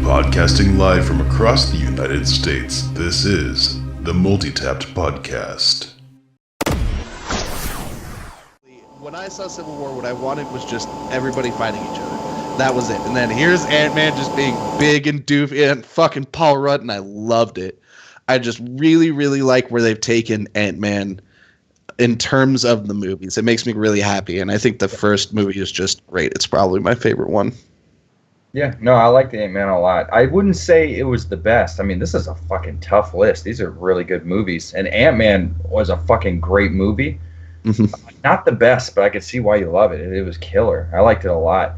Podcasting live from across the United States, this is the Multitapped Podcast. When I saw Civil War, what I wanted was just everybody fighting each other. That was it. And then here's Ant-Man just being big and doofy and fucking Paul Rudd, and I loved it. I just really, really like where they've taken Ant-Man in terms of the movies. It makes me really happy, and I think the first movie is just great. It's probably my favorite one. Yeah, no, I like the Ant-Man a lot. I wouldn't say it was the best. I mean, this is a fucking tough list. These are really good movies. And Ant-Man was a fucking great movie. Mm-hmm. Not the best, but I could see why you love it. It was killer. I liked it a lot.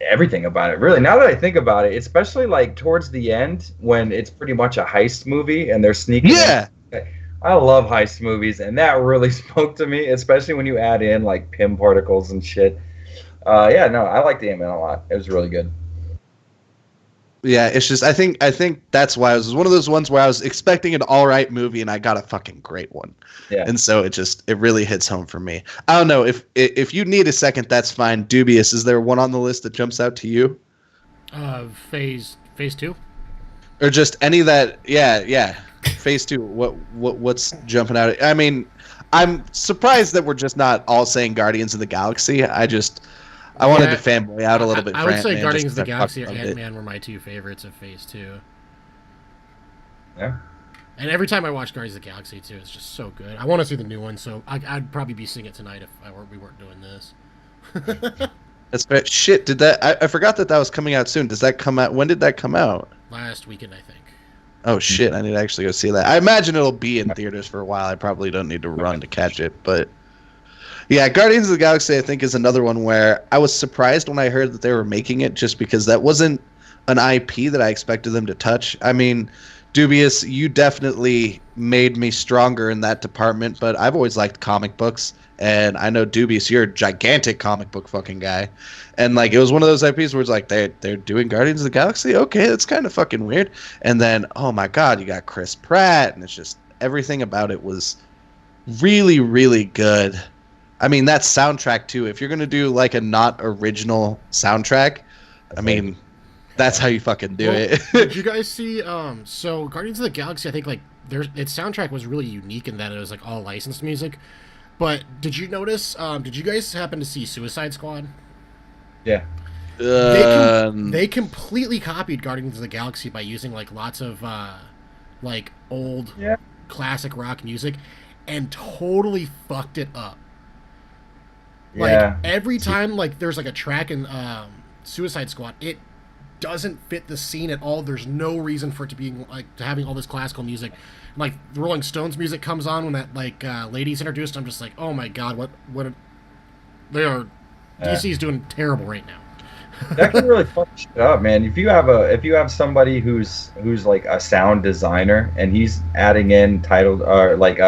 Everything about it, really. Now that I think about it, especially like towards the end when it's pretty much a heist movie and they're sneaking Yeah. in. I love heist movies, and that really spoke to me, especially when you add in like PIM particles and shit. Yeah, no, I liked the Ant-Man a lot. It was really good. Yeah, it's just I think that's why it was one of those ones where I was expecting an all right movie and I got a fucking great one. Yeah. And so it really hits home for me. I don't know if you need a second, that's fine. Dubious, is there one on the list that jumps out to you? Phase 2? Or just any that yeah. Phase 2. What's jumping out? I mean, I'm surprised that we're just not all saying Guardians of the Galaxy. I wanted to fanboy out a little bit. I would say Guardians of the Galaxy or Ant-Man were my two favorites of Phase 2. Yeah. And every time I watch Guardians of the Galaxy 2, it's just so good. I want to see the new one, so I'd probably be seeing it tonight if we weren't doing this. That's great. Shit, I forgot that was coming out soon. Does that come out? When did that come out? Last weekend, I think. Oh shit, I need to actually go see that. I imagine it'll be in theaters for a while. I probably don't need to run to catch it, but yeah, Guardians of the Galaxy I think is another one where I was surprised when I heard that they were making it, just because that wasn't an IP that I expected them to touch. I mean, Dubious, you definitely made me stronger in that department, but I've always liked comic books, and I know Dubious, you're a gigantic comic book fucking guy. And like it was one of those IPs where it's like they're doing Guardians of the Galaxy? Okay, that's kind of fucking weird. And then, oh my god, you got Chris Pratt, and it's just everything about it was really, really good. I mean, that soundtrack too. If you're gonna do like a not original soundtrack, I mean, that's how you fucking do it. Did you guys see? So Guardians of the Galaxy, I think like its soundtrack was really unique in that it was like all licensed music. But did you notice? Did you guys happen to see Suicide Squad? Yeah. They completely copied Guardians of the Galaxy by using like lots of like old classic rock music, and totally fucked it up. Like every time like there's like a track in Suicide Squad, it doesn't fit the scene at all. There's no reason for it to be like to having all this classical music. Like the Rolling Stones music comes on when that like lady's introduced. I'm just like, oh my god, what they are. DC's doing terrible right now. That can really fuck shit up, man. If you have somebody who's like a sound designer and he's adding in titled or like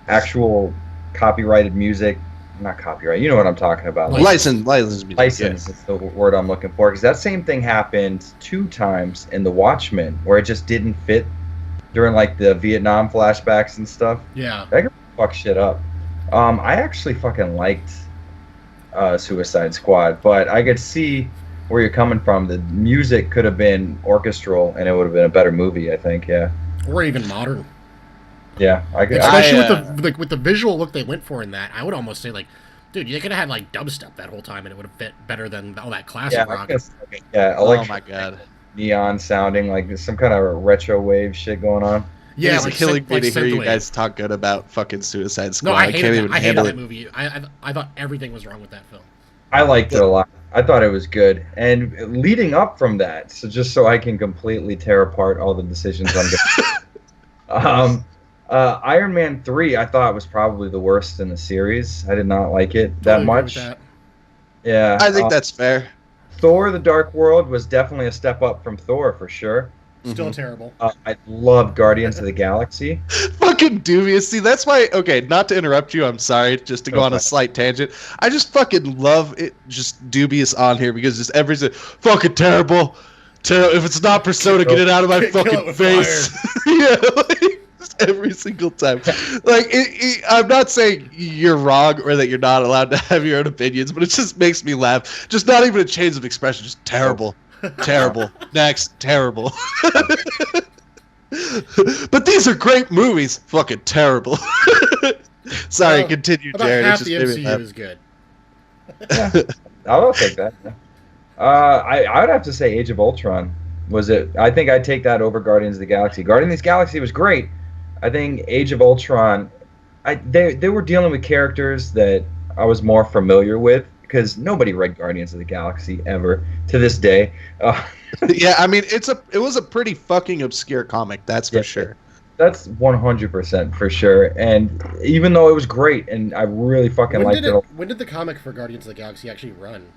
actual copyrighted music. Not copyright. You know what I'm talking about. License is the word I'm looking for. Because that same thing happened 2 times in The Watchmen, where it just didn't fit during like the Vietnam flashbacks and stuff. Yeah, that can fuck shit up. I actually fucking liked Suicide Squad, but I could see where you're coming from. The music could have been orchestral, and it would have been a better movie. I think, yeah. Or even modern. Yeah, I could. Especially with the visual look they went for in that, I would almost say like, dude, you could have had like dubstep that whole time, and it would have fit better than all that classic rock. Oh my god, neon sounding like there's some kind of retro wave shit going on. Yeah, it's like killing me to hear you guys talk good about fucking Suicide Squad. No, I hated that movie. I thought everything was wrong with that film. I liked it a lot. I thought it was good, and leading up from that, so I can completely tear apart all the decisions I'm going. Iron Man 3, I thought was probably the worst in the series. I did not like it that much. Yeah, I think that's fair. Thor: The Dark World was definitely a step up from Thor for sure. Still terrible. I love Guardians of the Galaxy. Fucking Dubious. See, that's why. Okay, not to interrupt you. I'm sorry. Just to go on a slight tangent. I just fucking love it. Just Dubious on here because just everything fucking terrible. If it's not Persona, get it out of my fucking face. Yeah. Every single time. Like, I'm not saying you're wrong or that you're not allowed to have your own opinions, but it just makes me laugh. Just not even a change of expression. Just terrible. Terrible. Next. Terrible. But these are great movies. Fucking terrible. Sorry, continue, about Jared. half the MCU is good. Yeah, I'll take that. I would have to say Age of Ultron was it. I think I'd take that over Guardians of the Galaxy. Guardians of the Galaxy was great. I think Age of Ultron, they were dealing with characters that I was more familiar with because nobody read Guardians of the Galaxy ever to this day. Yeah, I mean it was a pretty fucking obscure comic, that's for sure. That's 100% for sure. And even though it was great, and I really fucking liked it. When did the comic for Guardians of the Galaxy actually run?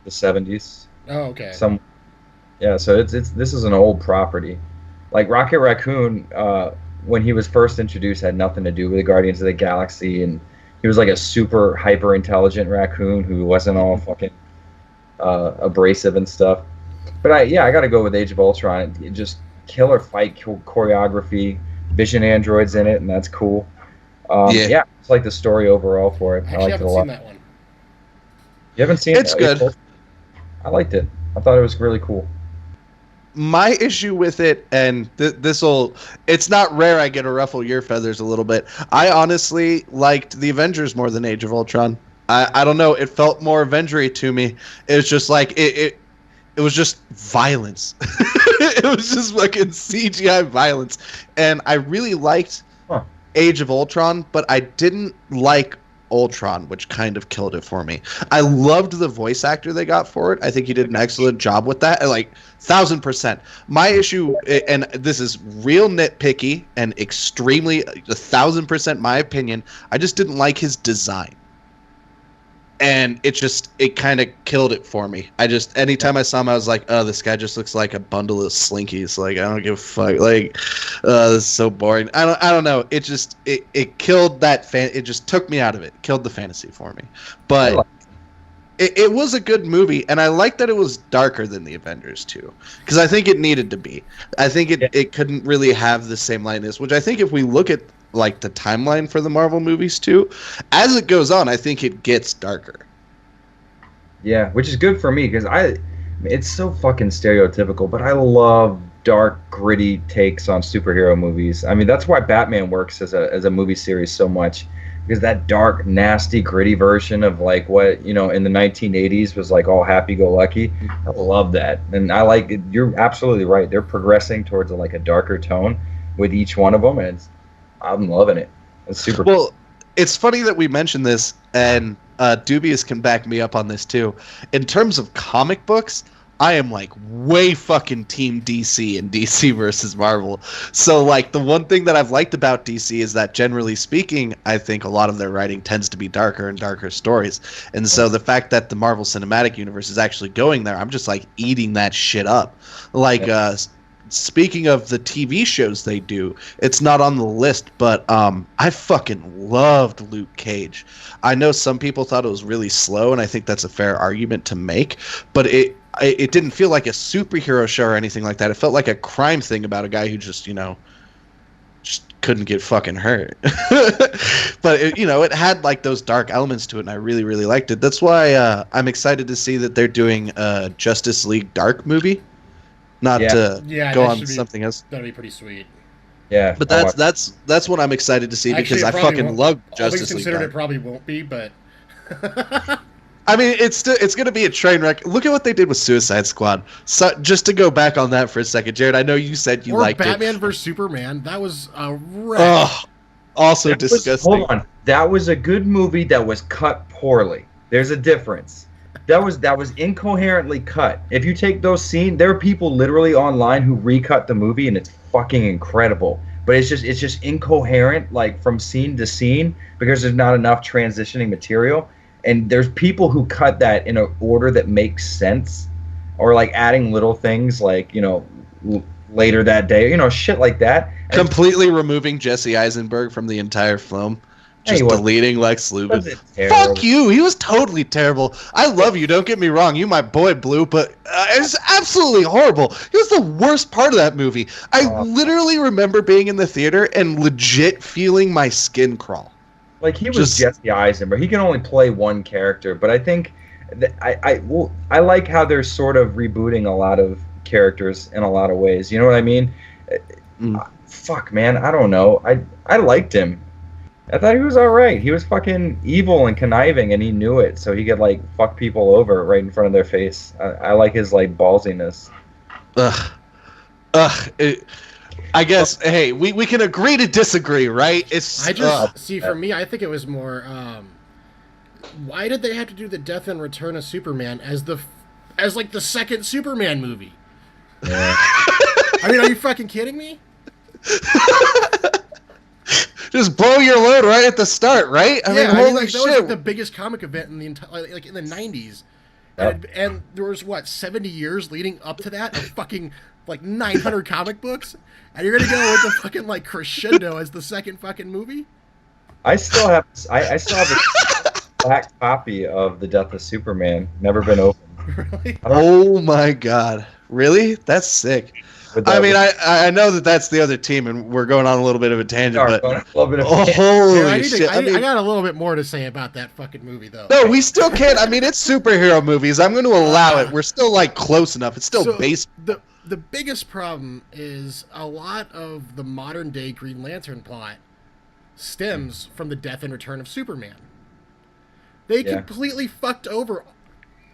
The 70s. Oh, okay. So this is an old property. Like Rocket Raccoon, when he was first introduced, had nothing to do with the Guardians of the Galaxy, and he was like a super hyper intelligent raccoon who wasn't all fucking abrasive and stuff. But I got to go with Age of Ultron. It just killer fight choreography, vision androids in it, and that's cool. It's like the story overall for it. I liked it a lot. Seen that one. You haven't seen it? It's good. I liked it. I thought it was really cool. My issue with it, and it's not rare I get to ruffle your feathers a little bit. I honestly liked the Avengers more than Age of Ultron. I don't know. It felt more Avengery to me. It was just like, it was just violence. It was just fucking CGI violence. And I really liked Age of Ultron, but I didn't like Ultron, which kind of killed it for me. I loved the voice actor they got for it. I think he did an excellent job with that. Like 1,000%. My issue, and this is real nitpicky and extremely 1,000% my opinion, I just didn't like his design. And it kind of killed it for me. Anytime I saw him, I was like, oh, this guy just looks like a bundle of Slinkies. Like, I don't give a fuck. Like, this is so boring. I don't know. It killed that it just took me out of it. Killed the fantasy for me. But it was a good movie, and I like that it was darker than the Avengers too, because I think it needed to be. I think it couldn't really have the same lightness, which I think if we look at like the timeline for the Marvel movies too, as it goes on, I think it gets darker. Yeah, which is good for me because it's so fucking stereotypical, but I love dark, gritty takes on superhero movies. I mean, that's why Batman works as a movie series so much, because that dark, nasty, gritty version of like what, in the 1980s was like all happy-go-lucky. I love that, and I like it. You're absolutely right. They're progressing towards a darker tone with each one of them, and I'm loving it. It's super well. It's funny that we mentioned this, and Dubious can back me up on this too. In terms of comic books, I am like way fucking team DC and DC versus Marvel. So like the one thing that I've liked about DC is that generally speaking, I think a lot of their writing tends to be darker and darker stories. And so the fact that the Marvel Cinematic Universe is actually going there, I'm just like eating that shit up. Like speaking of the TV shows they do, it's not on the list, but I fucking loved Luke Cage. I know some people thought it was really slow, and I think that's a fair argument to make, but it didn't feel like a superhero show or anything like that. It felt like a crime thing about a guy who just couldn't get fucking hurt. But it had like those dark elements to it, and I really, really liked it. That's why I'm excited to see that they're doing a Justice League Dark movie. Not to go on something else. That'd be pretty sweet. Yeah, but that's what I'm excited to see. Actually, because I fucking love Justice League. Considered it probably won't be, but I mean, it's going to be a train wreck. Look at what they did with Suicide Squad. So, just to go back on that for a second, Jared, I know you said you liked Batman vs Superman. That was a wreck. Oh, also disgusting. Hold on, that was a good movie that was cut poorly. There's a difference. That was incoherently cut. If you take those scenes, there are people literally online who recut the movie, and it's fucking incredible. But it's just incoherent, like from scene to scene, because there's not enough transitioning material. And there's people who cut that in an order that makes sense, or like adding little things like later that day, shit like that. Completely removing Jesse Eisenberg from the entire film. Just deleting Lex Luthor. Fuck Fuck you. He was totally terrible. I love you. Don't get me wrong. You my boy, Blue, but it's absolutely horrible. He was the worst part of that movie. I literally remember being in the theater and legit feeling my skin crawl. Like, he was Jesse Eisenberg. He can only play one character, but I think I like how they're sort of rebooting a lot of characters in a lot of ways. You know what I mean? Fuck, man. I don't know. I liked him. I thought he was all right. He was fucking evil and conniving, and he knew it, so he could, like, fuck people over right in front of their face. I like his, like, ballsiness. I guess, hey, we can agree to disagree, right? See, for me, I think it was more, why did they have to do the death and return of Superman as the second Superman movie? Yeah. I mean, are you fucking kidding me? Just blow your load right at the start, right? I mean, holy shit. That was like the biggest comic event in the entire, like in the 90s. And there was, 70 years leading up to that of fucking, 900 comic books? And you're going to go with the fucking, crescendo as the second fucking movie? I still have a black copy of The Death of Superman. Never been opened. Really? Oh my god. Really? That's sick. I mean, I know that's the other team, and we're going on a little bit of a tangent, but holy shit! I got a little bit more to say about that fucking movie, though. No, we still can't. I mean, it's superhero movies. I'm going to allow it. We're still close enough. It's still base. The biggest problem is a lot of the modern day Green Lantern plot stems from the death and return of Superman. They completely fucked over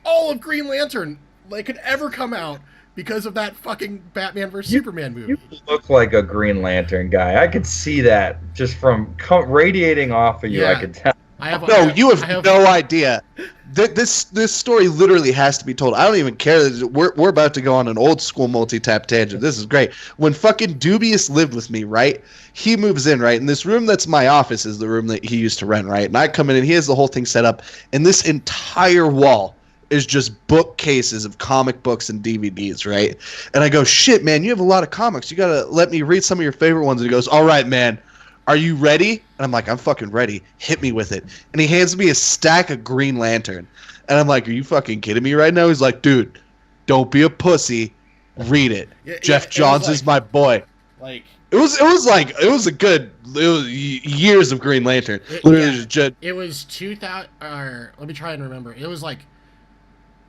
all of Green Lantern that could ever come out. Because of that fucking Batman vs. Superman movie. You look like a Green Lantern guy. I could see that just from radiating off of you. Yeah. I could tell. You have no idea. This story literally has to be told. I don't even care. We're about to go on an old school multi-tap tangent. This is great. When fucking Dubious lived with me, right? He moves in, right? And this room that's my office is the room that he used to rent, right? And I come in and he has the whole thing set up. And this entire wall is just bookcases of comic books and DVDs, right? And I go, shit, man, you have a lot of comics. You got to let me read some of your favorite ones. And he goes, all right, man, are you ready? And I'm like, I'm fucking ready. Hit me with it. And he hands me a stack of Green Lantern. And I'm like, are you fucking kidding me right now? He's like, dude, don't be a pussy. Read it. Jeff Johns is my boy. It was years of Green Lantern. It was 2000, or let me try and remember. It was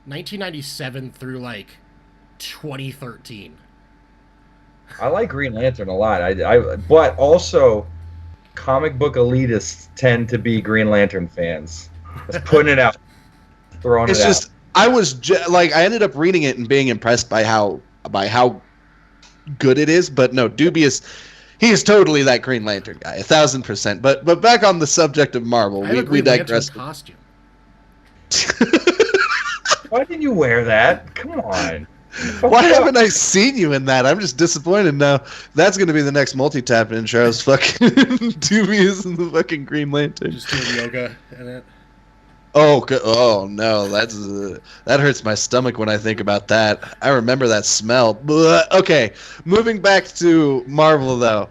1997 through 2013. I like Green Lantern a lot. But also, comic book elitists tend to be Green Lantern fans. Just putting it out, throwing it out. I ended up reading it and being impressed by how good it is. But no, Dubious, he is totally that Green Lantern guy, 1000%. But back on the subject of Marvel, we digress. Costume. Why didn't you wear that? Come on. Why haven't I seen you in that? I'm just disappointed now. That's going to be the next multi-tap intro. Is fucking Dubious and the fucking Green Lantern. Just doing yoga in it. Oh no, that hurts my stomach when I think about that. I remember that smell. Blah. Okay, moving back to Marvel though.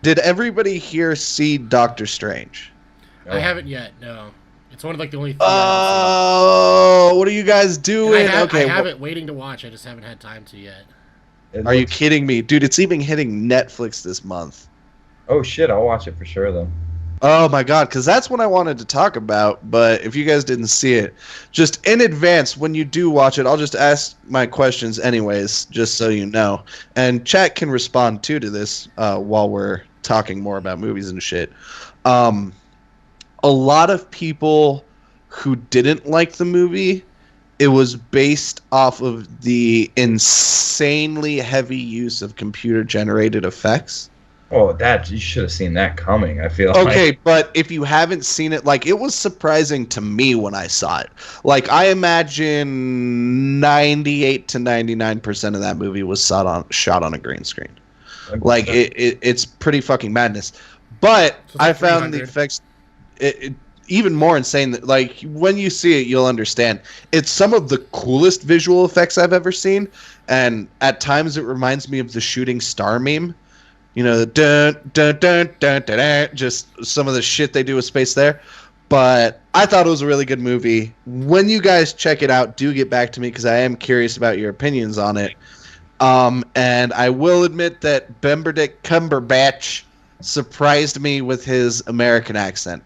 Did everybody here see Doctor Strange? I haven't yet. No. It's one of the only things. Oh, what are you guys doing? I have it waiting to watch. I just haven't had time to yet. Are you kidding me? Dude, it's even hitting Netflix this month. Oh shit, I'll watch it for sure then. Oh my god, because that's what I wanted to talk about, but if you guys didn't see it, just in advance, when you do watch it, I'll just ask my questions anyways, just so you know. And chat can respond to this while we're talking more about movies and shit. A lot of people who didn't like the movie, it was based off of the insanely heavy use of computer-generated effects. Oh, you should have seen that coming, I feel Okay, but if you haven't seen it, it was surprising to me when I saw it. I imagine 98 to 99% of that movie was shot on a green screen. It's pretty fucking madness. But I found the effects... even more insane that when you see it you'll understand. It's some of the coolest visual effects I've ever seen, and at times it reminds me of the shooting star meme You know, the dun, dun, dun, dun, dun, dun, just some of the shit they do with space there. But I thought it was a really good movie. When you guys check it out, do get back to me because I am curious about your opinions on it. And I will admit that Benedict Cumberbatch surprised me with his American accent.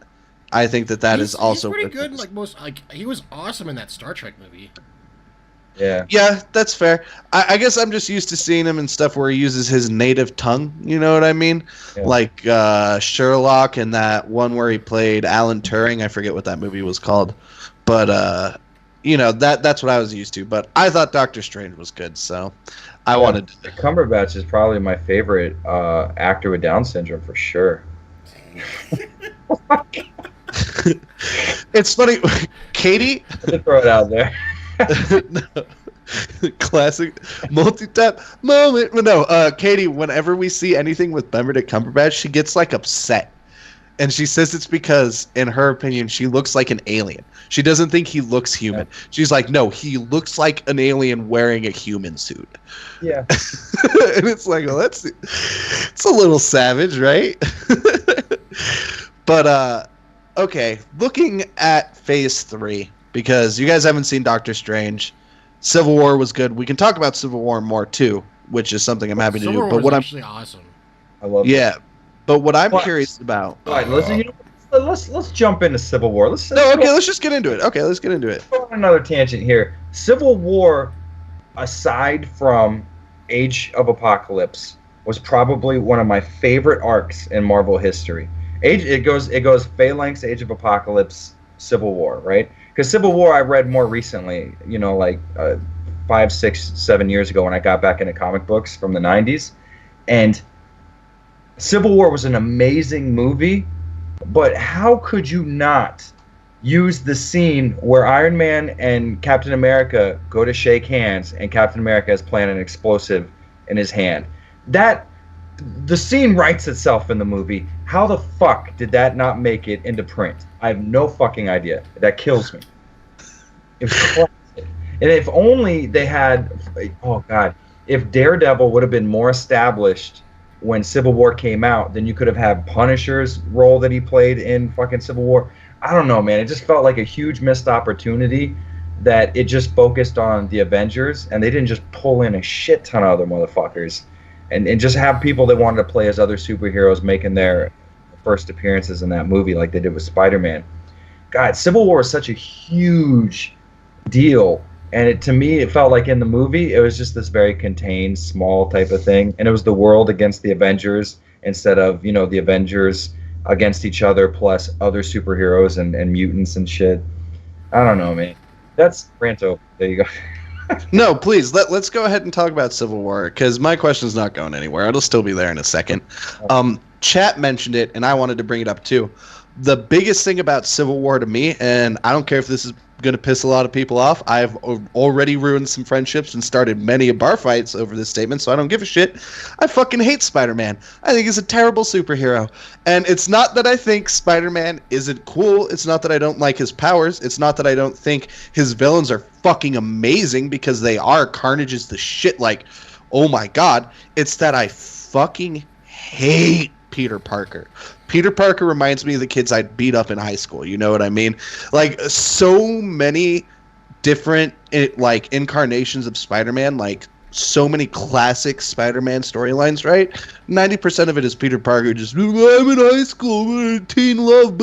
I think that is also he's pretty good. He was awesome in that Star Trek movie. Yeah, that's fair. I guess I'm just used to seeing him in stuff where he uses his native tongue. You know what I mean? Yeah. Like Sherlock and that one where he played Alan Turing. I forget what that movie was called, but that's what I was used to. But I thought Doctor Strange was good, so I wanted to. Cumberbatch is probably my favorite actor with Down syndrome for sure. It's funny, Katie. Throw it out there. No. Classic multi-tap moment. No, Katie, whenever we see anything with Benedict Cumberbatch, she gets like upset. And she says it's because, in her opinion, she looks like an alien. She doesn't think he looks human. Yeah. She's like, no, he looks like an alien wearing a human suit. Yeah. And it's like, well, it's a little savage, right? But, okay, looking at Phase 3, because you guys haven't seen Doctor Strange. Civil War was good. We can talk about Civil War more, too, which is something I'm happy to do. But what actually awesome. I love it. But what I'm curious about... All right, let's jump into Civil War. Let's just get into it. Okay, let's get into it. Go on another tangent here. Civil War, aside from Age of Apocalypse, was probably one of my favorite arcs in Marvel history. It goes Phalanx, Age of Apocalypse, Civil War, right? Because Civil War I read more recently, 5, 6, 7 years ago when I got back into comic books from the 90s. And Civil War was an amazing movie, but how could you not use the scene where Iron Man and Captain America go to shake hands and Captain America is planting an explosive in his hand? The scene writes itself in the movie. How the fuck did that not make it into print? I have no fucking idea. That kills me. It was classic. And if only they had... Oh, God. If Daredevil would have been more established when Civil War came out, then you could have had Punisher's role that he played in fucking Civil War. I don't know, man. It just felt like a huge missed opportunity that it just focused on the Avengers, and they didn't just pull in a shit ton of other motherfuckers and just have people that wanted to play as other superheroes making their first appearances in that movie like they did with Spider-Man. God, Civil War is such a huge deal. And to me, it felt like in the movie, it was just this very contained, small type of thing. And it was the world against the Avengers instead of, the Avengers against each other plus other superheroes and mutants and shit. I don't know, man. That's Ranto. There you go. No, please, let's go ahead and talk about Civil War, because my question's not going anywhere. It'll still be there in a second. Chat mentioned it, and I wanted to bring it up too. The biggest thing about Civil War to me, and I don't care if this is going to piss a lot of people off, I've already ruined some friendships and started many bar fights over this statement, so I don't give a shit. I fucking hate Spider-Man. I think he's a terrible superhero. And it's not that I think Spider-Man isn't cool. It's not that I don't like his powers. It's not that I don't think his villains are fucking amazing, because they are. Carnage is the shit, like, oh my god. It's that I fucking hate Peter Parker. Peter Parker reminds me of the kids I'd beat up in high school. You know what I mean? Like, so many different incarnations of Spider-Man, like so many classic Spider-Man storylines, right? 90% of it is Peter Parker just, I'm in high school, teen love,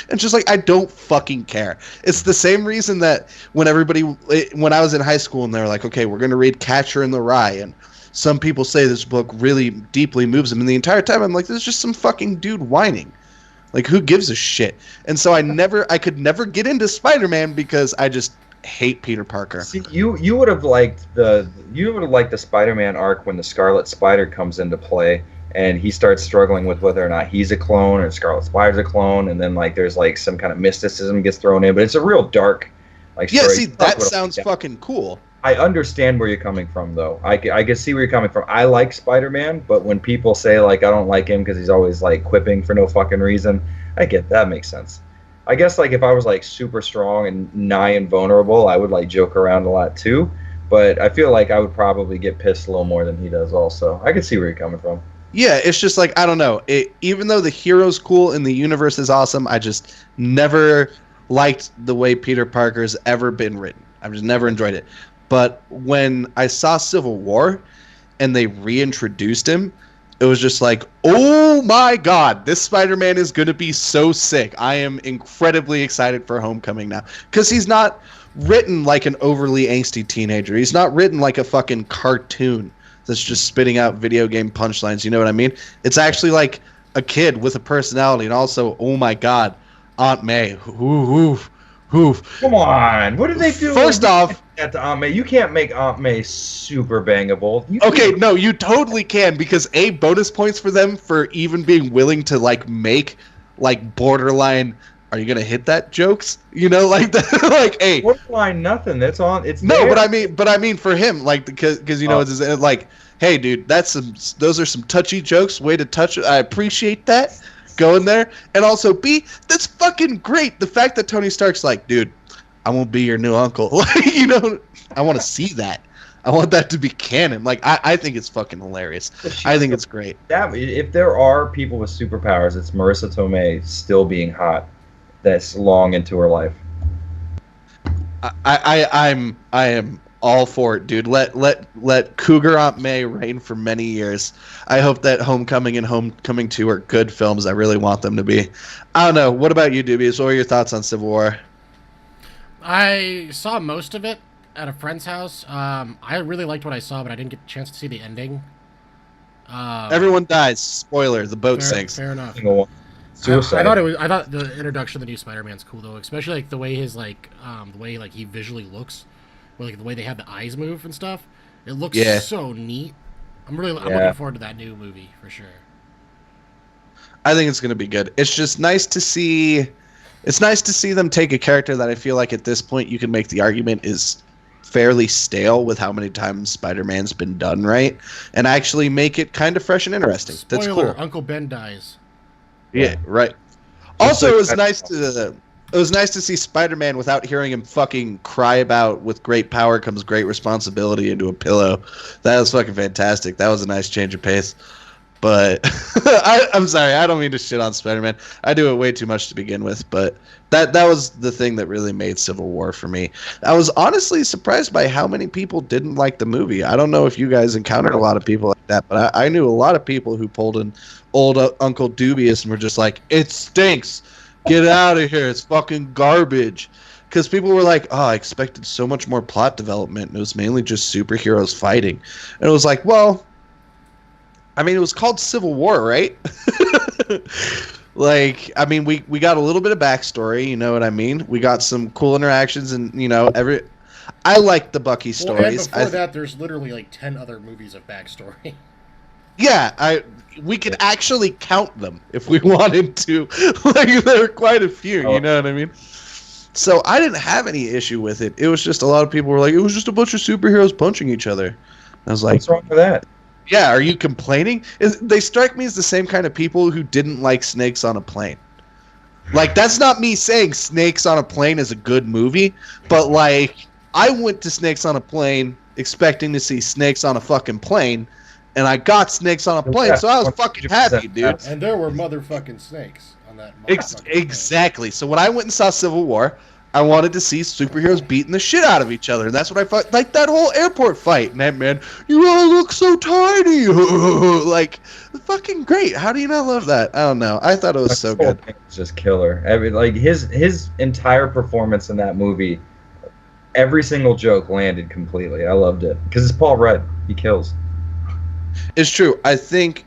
and just like, I don't fucking care. It's the same reason that when I was in high school and they're like, okay, we're going to read Catcher in the Rye, and some people say this book really deeply moves them, and the entire time I'm like, there's just some fucking dude whining. Like, who gives a shit? And so I could never get into Spider-Man because I just hate Peter Parker. See, you would have liked the Spider-Man arc when the Scarlet Spider comes into play and he starts struggling with whether or not he's a clone or Scarlet Spider's a clone, and then like there's like some kind of mysticism gets thrown in, but it's a real dark story. Yeah, see, that sounds fucking cool. I understand where you're coming from, though. I can see where you're coming from. I like Spider-Man, but when people say, like, I don't like him because he's always, like, quipping for no fucking reason, I get that. Makes sense. I guess, like, if I was, like, super strong and nigh invulnerable, I would, like, joke around a lot, too. But I feel like I would probably get pissed a little more than he does also. I can see where you're coming from. Yeah, it's just like, I don't know. Even though the hero's cool and the universe is awesome, I just never liked the way Peter Parker's ever been written. I've just never enjoyed it. But when I saw Civil War and they reintroduced him, it was just like, oh my god, this Spider-Man is going to be so sick. I am incredibly excited for Homecoming now. Because he's not written like an overly angsty teenager. He's not written like a fucking cartoon that's just spitting out video game punchlines. You know what I mean? It's actually like a kid with a personality. And also, oh my god, Aunt May. Oof. Come on. What did they do? First off, at the Aunt May, you can't make Aunt May super bangable. Okay, no, you totally can, because bonus points for them for even being willing to like make like borderline, are you gonna hit that jokes? You know, like that, like, hey, borderline nothing. That's on. It's no, there. but I mean for him, like, because you know, it's like, hey, dude, those are some touchy jokes. Way to touch it. I appreciate that. Going there, and also B, that's fucking great. The fact that Tony Stark's like, dude, I won't be your new uncle. Like, you know, I want to see that. I want that to be canon. Like, I think it's fucking hilarious. I think it's great. That if there are people with superpowers, it's Marissa Tomei still being hot. That's long into her life. I am all for it, dude. Let Cougar Aunt May reign for many years. I hope that Homecoming and Homecoming 2 are good films. I really want them to be. I don't know. What about you, Dubious? What were your thoughts on Civil War? I saw most of it at a friend's house. I really liked what I saw, but I didn't get a chance to see the ending. Everyone dies. Spoiler: the boat sinks. Fair enough. Suicide. I thought the introduction of the new Spider-Man's cool though, especially like the way his the way like he visually looks, or like the way they have the eyes move and stuff. It looks so neat. I'm looking forward to that new movie for sure. I think it's gonna be good. It's just nice to see. It's nice to see them take a character that I feel like at this point you can make the argument is fairly stale with how many times Spider-Man's been done, right? And actually make it kind of fresh and interesting. Spoiler, that's cool. Uncle Ben dies. Yeah, right. Also, it was nice to see Spider-Man without hearing him fucking cry about with great power comes great responsibility into a pillow. That was fucking fantastic. That was a nice change of pace. But I'm sorry, I don't mean to shit on Spider-Man. I do it way too much to begin with, but that was the thing that really made Civil War for me. I was honestly surprised by how many people didn't like the movie. I don't know if you guys encountered a lot of people like that, but I knew a lot of people who pulled an old Uncle Dubious and were just like, it stinks. Get out of here. It's fucking garbage. Because people were like, oh, I expected so much more plot development, and it was mainly just superheroes fighting. And it was like, well, I mean, it was called Civil War, right? Like, I mean, we got a little bit of backstory, you know what I mean? We got some cool interactions, and, you know, I like the Bucky stories. And before that, there's literally like 10 other movies of backstory. Yeah, we could actually count them if we wanted to. Like, there are quite a few, you know what I mean? So I didn't have any issue with it. It was just a lot of people were like, it was just a bunch of superheroes punching each other. I was like, what's wrong with that? Yeah, are you complaining? They strike me as the same kind of people who didn't like Snakes on a Plane. Like, that's not me saying Snakes on a Plane is a good movie, but, like, I went to Snakes on a Plane expecting to see snakes on a fucking plane, and I got snakes on a plane, so I was fucking happy, dude. And there were motherfucking snakes on that Exactly. So when I went and saw Civil War, I wanted to see superheroes beating the shit out of each other, and that's what I thought. Like that whole airport fight, and that man, you all look so tiny, like fucking great. How do you not love that? I don't know. I thought it was so good. It was just killer. I mean, like his entire performance in that movie, every single joke landed completely. I loved it because it's Paul Rudd. He kills. It's true. I think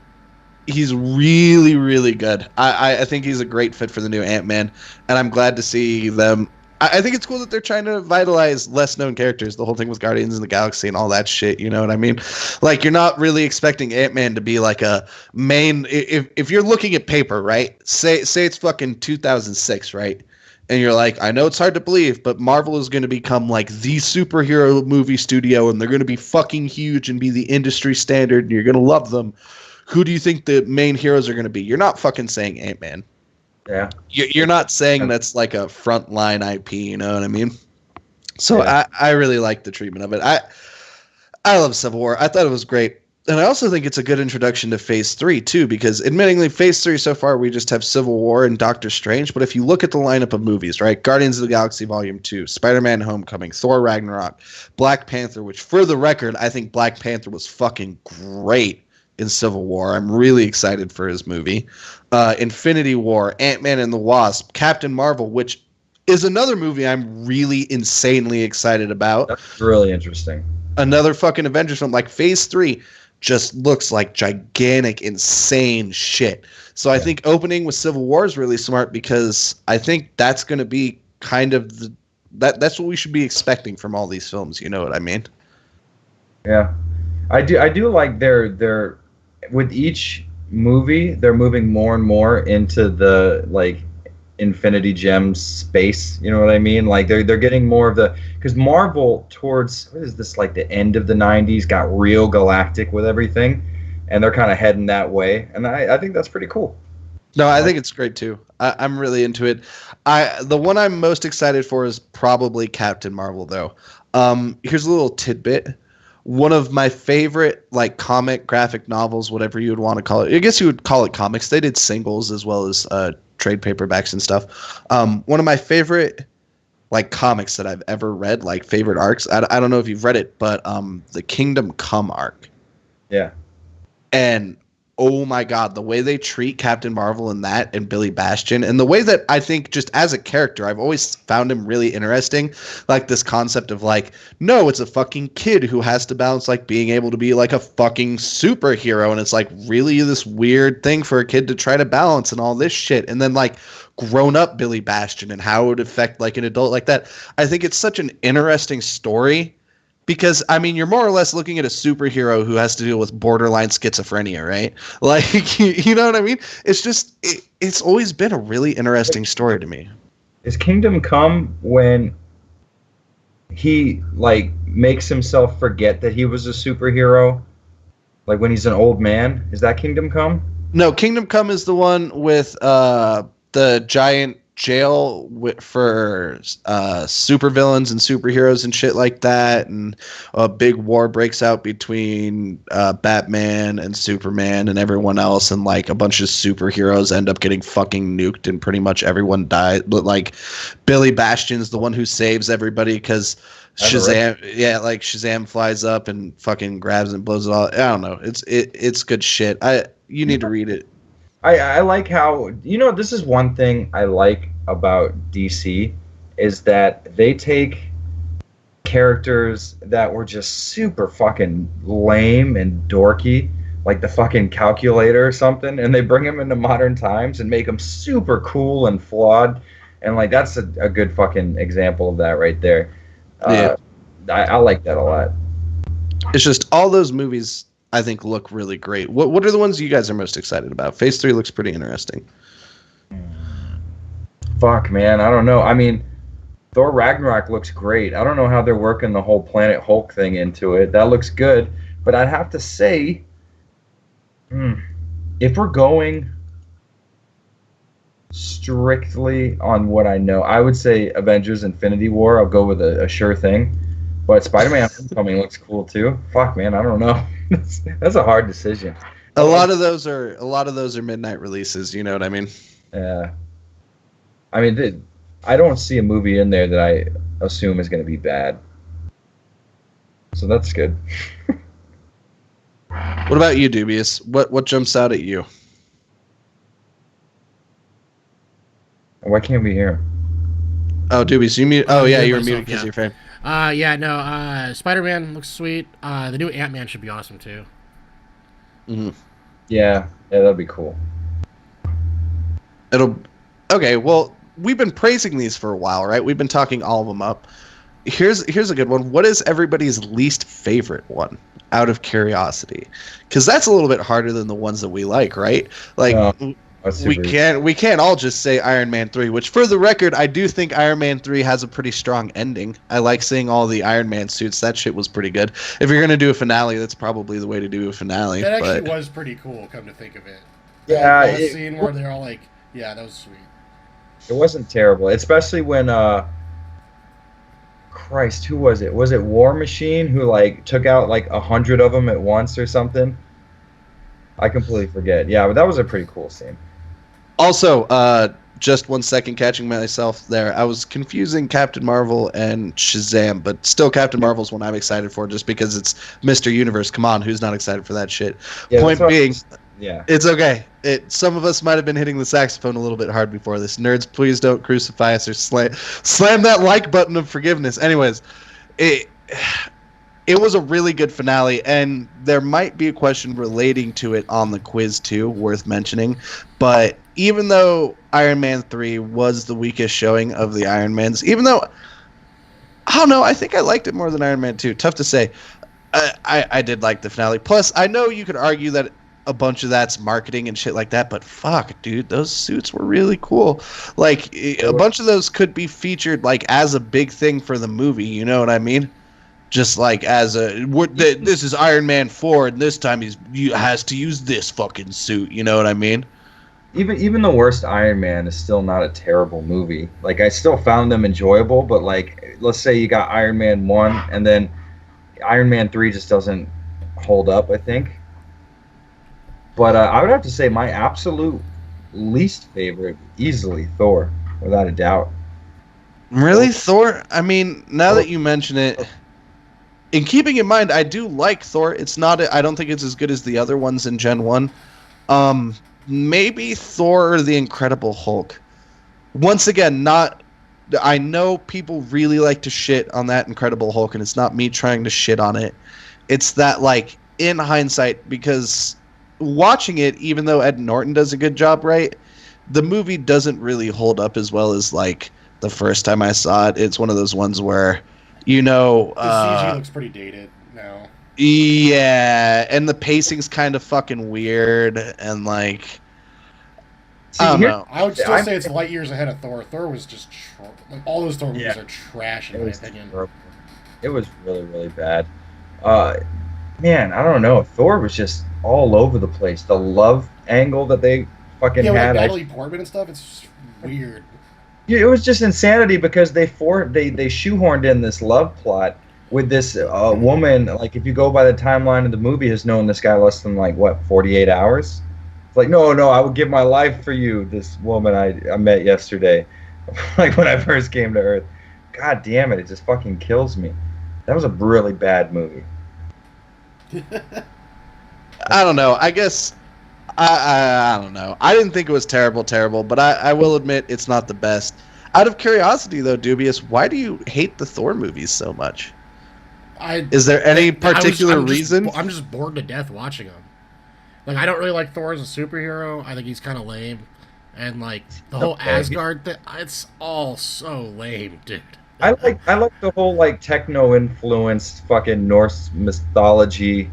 he's really, really good. I think he's a great fit for the new Ant-Man, and I'm glad to see them. I think it's cool that they're trying to vitalize less-known characters. The whole thing with Guardians of the Galaxy and all that shit, you know what I mean? Like, you're not really expecting Ant-Man to be like a main... If you're looking at paper, right? Say it's fucking 2006, right? And you're like, I know it's hard to believe, but Marvel is going to become like the superhero movie studio, and they're going to be fucking huge and be the industry standard, and you're going to love them. Who do you think the main heroes are going to be? You're not fucking saying Ant-Man. Yeah. You're not saying that's like a frontline IP, you know what I mean? So yeah. I really like the treatment of it. I love Civil War. I thought it was great. And I also think it's a good introduction to Phase 3, too, because admittingly, Phase 3 so far, we just have Civil War and Doctor Strange. But if you look at the lineup of movies, right? Guardians of the Galaxy Volume 2, Spider-Man Homecoming, Thor Ragnarok, Black Panther, which for the record, I think Black Panther was fucking great in Civil War. I'm really excited for his movie. Infinity War, Ant-Man and the Wasp, Captain Marvel, which is another movie I'm really insanely excited about. That's really interesting. Another fucking Avengers film. Like, Phase 3 just looks like gigantic, insane shit. So I think opening with Civil War is really smart because I think that's going to be kind of that's what we should be expecting from all these films. You know what I mean? Yeah, I do like they're with each movie they're moving more and more into the like Infinity Gems space. You know what I mean? Like they're getting more of the, because Marvel towards, what is this, like the end of the 90s got real galactic with everything, and they're kind of heading that way, and I think that's pretty cool. No, I think it's great too. I'm really into it. The one I'm most excited for is probably Captain Marvel, though. Here's a little tidbit. One of my favorite like comic graphic novels, whatever you would want to call it. I guess you would call it comics. They did singles as well as trade paperbacks and stuff. One of my favorite like comics that I've ever read, like favorite arcs. I don't know if you've read it, but the Kingdom Come arc. Yeah. And oh my God, the way they treat Captain Marvel in that and Billy Bastion, and the way that I think just as a character, I've always found him really interesting. Like this concept of like, no, it's a fucking kid who has to balance like being able to be like a fucking superhero. And it's like really this weird thing for a kid to try to balance and all this shit. And then like grown up Billy Bastion and how it would affect like an adult like that. I think it's such an interesting story. Because, I mean, you're more or less looking at a superhero who has to deal with borderline schizophrenia, right? Like, you know what I mean? It's just, it's always been a really interesting story to me. Is Kingdom Come when he, like, makes himself forget that he was a superhero? Like, when he's an old man? Is that Kingdom Come? No, Kingdom Come is the one with the giant jail for supervillains and superheroes and shit like that, and a big war breaks out between Batman and Superman and everyone else, and like a bunch of superheroes end up getting fucking nuked and pretty much everyone dies, but like Billy Bastion's the one who saves everybody because Shazam flies up and fucking grabs and blows it all. I don't know, it's good shit. You need to read it. I like how, this is one thing I like about DC, is that they take characters that were just super fucking lame and dorky, like the fucking Calculator or something, and they bring them into modern times and make them super cool and flawed. And like that's a good fucking example of that right there. Yeah. I like that a lot. It's just all those movies I think look really great. What are the ones you guys are most excited about? Phase 3 looks pretty interesting. Fuck, man, I don't know. I mean, Thor Ragnarok looks great. I don't know how they're working the whole Planet Hulk thing into it. That looks good. But I'd have to say, if we're going strictly on what I know, I would say Avengers Infinity War. I'll go with a sure thing. But Spider-Man Homecoming looks cool too. Fuck, man, I don't know. That's a hard decision. A lot of those are midnight releases. You know what I mean? Yeah. I mean, I don't see a movie in there that I assume is going to be bad. So that's good. What about you, Dubious? What jumps out at you? Why can't we hear him? Oh, Dubious, you mute. Oh, yeah, you were muted because you're fan. Spider-Man looks sweet. The new Ant-Man should be awesome too. Mm-hmm. Yeah, that'd be cool. Okay, well, we've been praising these for a while, right? We've been talking all of them up. Here's a good one. What is everybody's least favorite one, out of curiosity? Because that's a little bit harder than the ones that we like, right? Like, we can't all just say Iron Man 3, which for the record, I do think Iron Man 3 has a pretty strong ending. I like seeing all the Iron Man suits. That shit was pretty good. If you're going to do a finale, that's probably the way to do a finale. That actually was pretty cool, come to think of it. Yeah. The scene where they're all like, yeah, that was sweet. It wasn't terrible, especially when Christ, who was it? Was it War Machine who like took out like 100 of them at once or something? I completely forget. Yeah, but that was a pretty cool scene. Also, just 1 second, catching myself there. I was confusing Captain Marvel and Shazam, but still Captain Marvel's one I'm excited for just because it's Mr. Universe. Come on, who's not excited for that shit? Yeah, Point being, yeah, it's okay. Some of us might have been hitting the saxophone a little bit hard before this. Nerds, please don't crucify us or slam that like button of forgiveness. Anyways, it was a really good finale, and there might be a question relating to it on the quiz too, worth mentioning. But even though Iron Man 3 was the weakest showing of the Iron Mans, even though, I don't know, I think I liked it more than Iron Man 2. Tough to say. I did like the finale. Plus, I know you could argue that a bunch of that's marketing and shit like that, but fuck, dude, those suits were really cool. Like, a bunch of those could be featured, like, as a big thing for the movie, you know what I mean? Just like as this is Iron Man 4, and this time he has to use this fucking suit, you know what I mean? Even the worst Iron Man is still not a terrible movie. Like, I still found them enjoyable, but like, let's say you got Iron Man 1, and then Iron Man 3 just doesn't hold up, I think. But I would have to say my absolute least favorite, easily Thor, without a doubt. Really, Thor? I mean, now that you mention it, and keeping in mind, I do like Thor. It's not. I don't think it's as good as the other ones in Gen 1. Maybe Thor or the Incredible Hulk. Once again, not. I know people really like to shit on that Incredible Hulk, and it's not me trying to shit on it. It's that, like, in hindsight, because watching it, even though Ed Norton does a good job, right, the movie doesn't really hold up as well as, like, the first time I saw it. It's one of those ones where, you know, the CG looks pretty dated now. Yeah, and the pacing's kind of fucking weird, and like, I don't know. I would still say it's light years ahead of Thor. Thor was just like all those Thor movies are trash in my opinion. It was really, really bad. Man, I don't know. Thor was just all over the place. The love angle that they fucking had. Yeah, like Natalie Portman and stuff. It's just weird. Yeah, it was just insanity because they shoehorned in this love plot with this woman. Like, if you go by the timeline of the movie, has known this guy less than, like, what, 48 hours? It's like, no, I would give my life for you, this woman I met yesterday. Like, when I first came to Earth. God damn it just fucking kills me. That was a really bad movie. I don't know. I guess I don't know. I didn't think it was terrible, but I will admit it's not the best. Out of curiosity, though, Dubious, why do you hate the Thor movies so much? Is there any particular reason? I'm just bored to death watching them. Like, I don't really like Thor as a superhero. I think he's kind of lame. And, like, the whole Asgard thing, it's all so lame, dude. I like the whole, like, techno-influenced fucking Norse mythology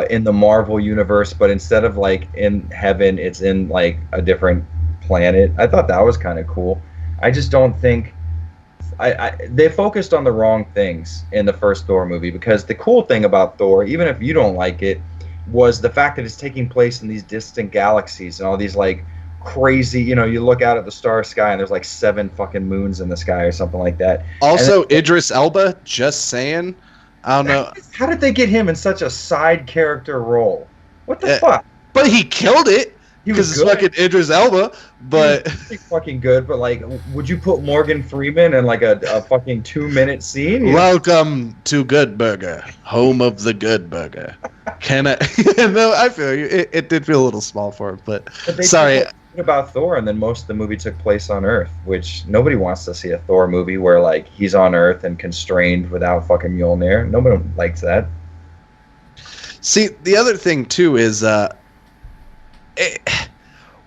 in the Marvel universe, but instead of, like, in heaven, it's in, like, a different planet. I thought that was kind of cool. I just don't think... they focused on the wrong things in the first Thor movie, because the cool thing about Thor, even if you don't like it, was the fact that it's taking place in these distant galaxies and all these, like, crazy, you know, you look out at the star sky and there's like 7 fucking moons in the sky or something like that. Also, Idris Elba, just saying. I don't know. How did they get him in such a side character role? What the fuck? But he killed it. Because it's fucking Idris Elba, but... He's fucking good, but, like, would you put Morgan Freeman in, like, a fucking 2-minute scene? Welcome to Good Burger, home of the Good Burger. Can I... No, I feel you. It did feel a little small for him, but sorry. About Thor, and then most of the movie took place on Earth, which nobody wants to see a Thor movie where, like, he's on Earth and constrained without fucking Mjolnir. Nobody likes that. See, the other thing, too, is...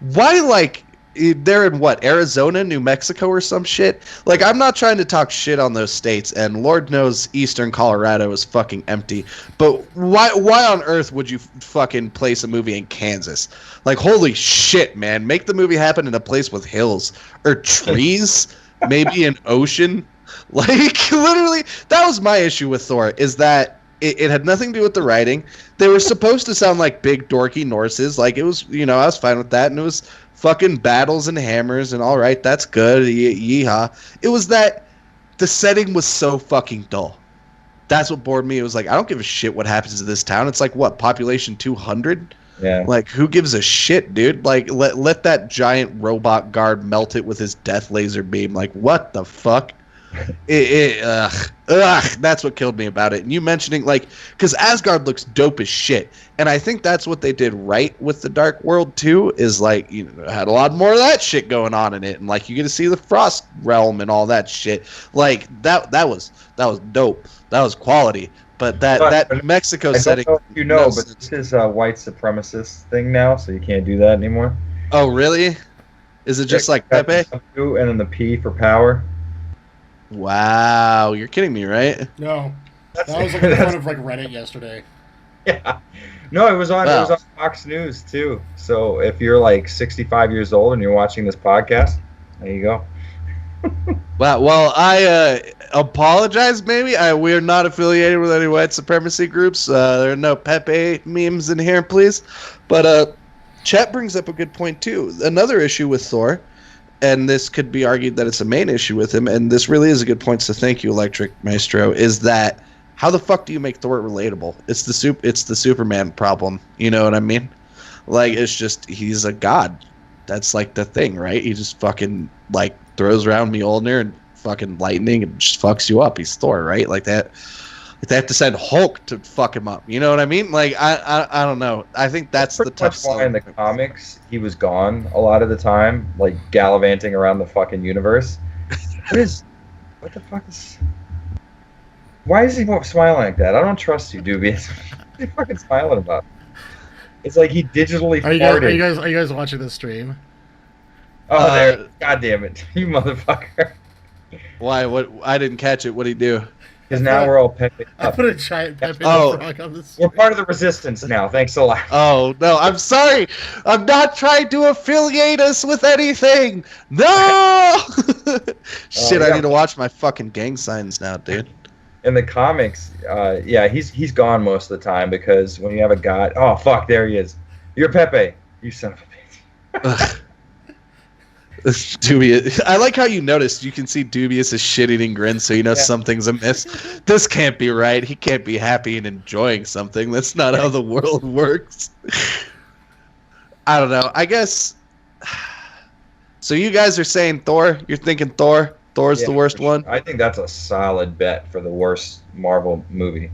why, like, they're in what, Arizona, New Mexico, or some shit? Like, I'm not trying to talk shit on those states, and Lord knows Eastern Colorado is fucking empty. But why on earth would you fucking place a movie in Kansas? Like, holy shit, man! Make the movie happen in a place with hills or trees, maybe an ocean. Like, literally, that was my issue with Thor. Is that it had nothing to do with the writing. They were supposed to sound like big dorky Norses. Like, it was, you know, I was fine with that. And it was fucking battles and hammers and all right, that's good. Yeehaw. It was that the setting was so fucking dull. That's what bored me. It was like, I don't give a shit what happens to this town. It's like, what, population 200? Yeah. Like, who gives a shit, dude? Like, let that giant robot guard melt it with his death laser beam. Like, what the fuck? That's what killed me about it. And you mentioning, like, because Asgard looks dope as shit. And I think that's what they did right with the Dark World, too, is, like, you know, had a lot more of that shit going on in it. And, like, you get to see the Frost Realm and all that shit. Like, that was dope. That was quality. But that Mexico setting... I don't know if you know, but this is a white supremacist thing now, so you can't do that anymore. Oh, really? Is it just like Pepe? And then the P for power. Wow, you're kidding me, right? No, that was like in front of like Reddit yesterday. Yeah, no, it was on Fox News too. So if you're like 65 years old and you're watching this podcast, there you go. Wow. Well, I apologize. Maybe we're not affiliated with any white supremacy groups. There are no Pepe memes in here, please. But Chet brings up a good point too. Another issue with Thor. And this could be argued that it's a main issue with him, and this really is a good point, so thank you, Electric Maestro, is that how the fuck do you make Thor relatable? It's the Superman problem, you know what I mean? Like, it's just, he's a god. That's like the thing, right? He just fucking, like, throws around Mjolnir and fucking lightning and just fucks you up. He's Thor, right? Like that. They have to send Hulk to fuck him up. You know what I mean? Like, I don't know. I think that's the tough side. Why in the comics he was gone a lot of the time, like gallivanting around the fucking universe. What the fuck is? Why is he smiling like that? I don't trust you, dubious. What are you fucking smiling about? It's like he digitally farted. Are you guys watching this stream? Oh, there! God damn it, you motherfucker! Why? What? I didn't catch it. What'd he do? Because now we're all Pepe. I put a giant Pepe frog on the screen. We're part of the resistance now. Thanks a lot. Oh, no. I'm sorry. I'm not trying to affiliate us with anything. No! Shit, I need to watch my fucking gang signs now, dude. In the comics, he's gone most of the time because when you have a god... Oh, fuck, there he is. You're Pepe. You son of a bitch. Dubious. I like how you noticed. You can see Dubious' shit-eating grin, so you know something's amiss. This can't be right. He can't be happy and enjoying something. That's not how the world works. I don't know. I guess. So you guys are saying Thor? You're thinking Thor? Thor's the worst one? I think that's a solid bet for the worst Marvel movie.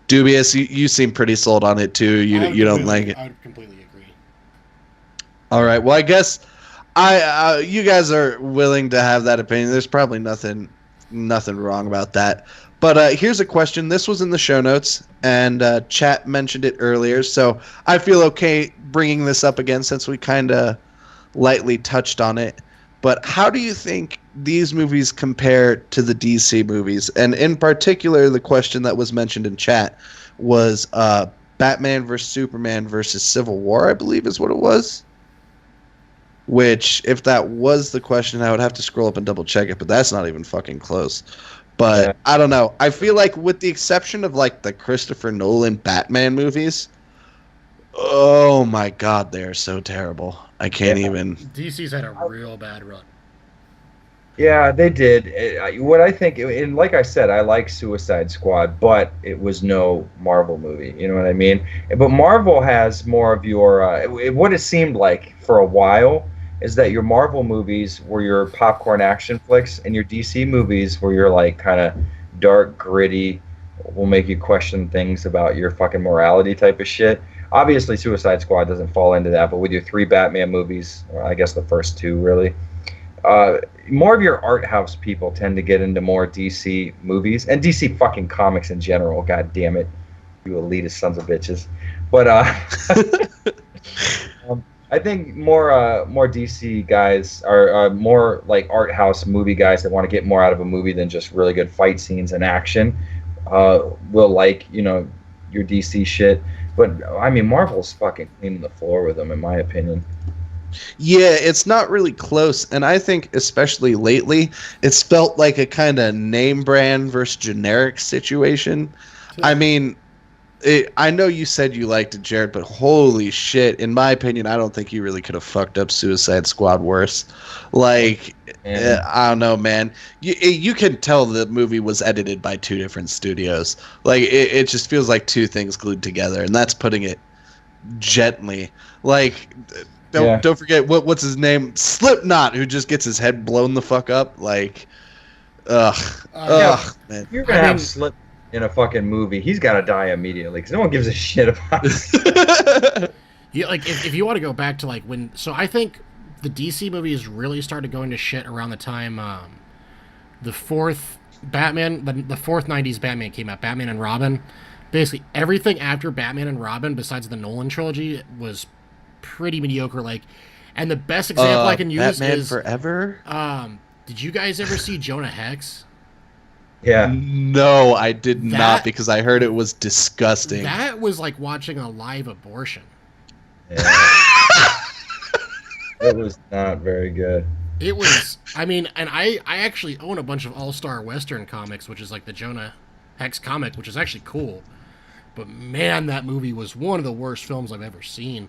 Dubious, you seem pretty sold on it too. You don't like it. I would completely agree. All right. Well, I guess you guys are willing to have that opinion. There's probably nothing wrong about that. But here's a question. This was in the show notes, and chat mentioned it earlier, so I feel okay bringing this up again since we kind of lightly touched on it. But how do you think these movies compare to the DC movies? And in particular, the question that was mentioned in chat was Batman versus Superman versus Civil War, I believe is what it was. Which, if that was the question, I would have to scroll up and double check it, but that's not even fucking close. But I don't know. I feel like with the exception of like the Christopher Nolan Batman movies, oh my god, they're so terrible. I can't even. DC's had a real bad run. Yeah, they did. What I think, and like I said, I like Suicide Squad, but it was no Marvel movie. You know what I mean? But Marvel has more of your, what it seemed like for a while is that your Marvel movies were your popcorn action flicks, and your DC movies were your like kind of dark, gritty, will make you question things about your fucking morality type of shit. Obviously, Suicide Squad doesn't fall into that, but with your 3 Batman movies, or I guess the first 2 really, more of your art house people tend to get into more DC movies and DC fucking comics in general. God damn it, you elitist sons of bitches. But I think more DC guys are more like art house movie guys that want to get more out of a movie than just really good fight scenes and action. Will like, you know, your DC shit. But I mean, Marvel's fucking cleaning the floor with them, in my opinion. Yeah, it's not really close, and I think especially lately, it's felt like a kind of name brand versus generic situation. I mean, I know you said you liked it, Jared, but holy shit! In my opinion, I don't think you really could have fucked up Suicide Squad worse. Like, I don't know, man. You can tell the movie was edited by 2 different studios. Like, it just feels like 2 things glued together, and that's putting it gently. Like, don't forget what's his name, Slipknot, who just gets his head blown the fuck up. Like, man. You're gonna have Slip in a fucking movie. He's got to die immediately because no one gives a shit about it. Yeah, like if you want to go back to like when, so I think the DC movies really started going to shit around the time the fourth Batman, the fourth '90s Batman came out, Batman and Robin. Basically, everything after Batman and Robin, besides the Nolan trilogy, was pretty mediocre. Like, and the best example I can use Batman is Forever. Did you guys ever see Jonah Hex? Yeah. No, I did not, because I heard it was disgusting. That was like watching a live abortion. Yeah. It was not very good. It was, I mean, and I actually own a bunch of All-Star Western comics, which is like the Jonah Hex comic, which is actually cool. But man, that movie was one of the worst films I've ever seen.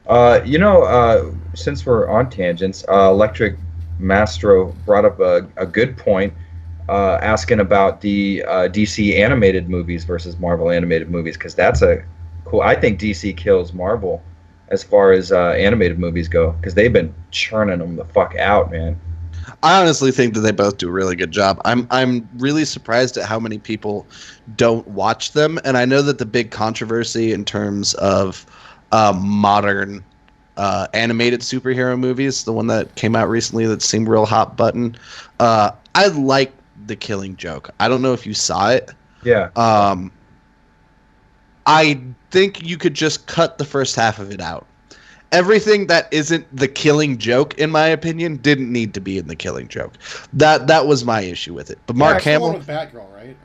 Since we're on tangents, Electric Mastro brought up a good point, asking about the DC animated movies versus Marvel animated movies, because that's a cool. I think DC kills Marvel as far as animated movies go, because they've been churning them the fuck out, man. I honestly think that they both do a really good job. I'm really surprised at how many people don't watch them, and I know that the big controversy in terms of modern animated superhero movies, the one that came out recently that seemed real hot button, I like The Killing Joke. I don't know if you saw it. Yeah. I think you could just cut the first half of it out. Everything that isn't The Killing Joke, in my opinion, didn't need to be in The Killing Joke. That was my issue with it. But Mark Hamill, the one with Batgirl, right?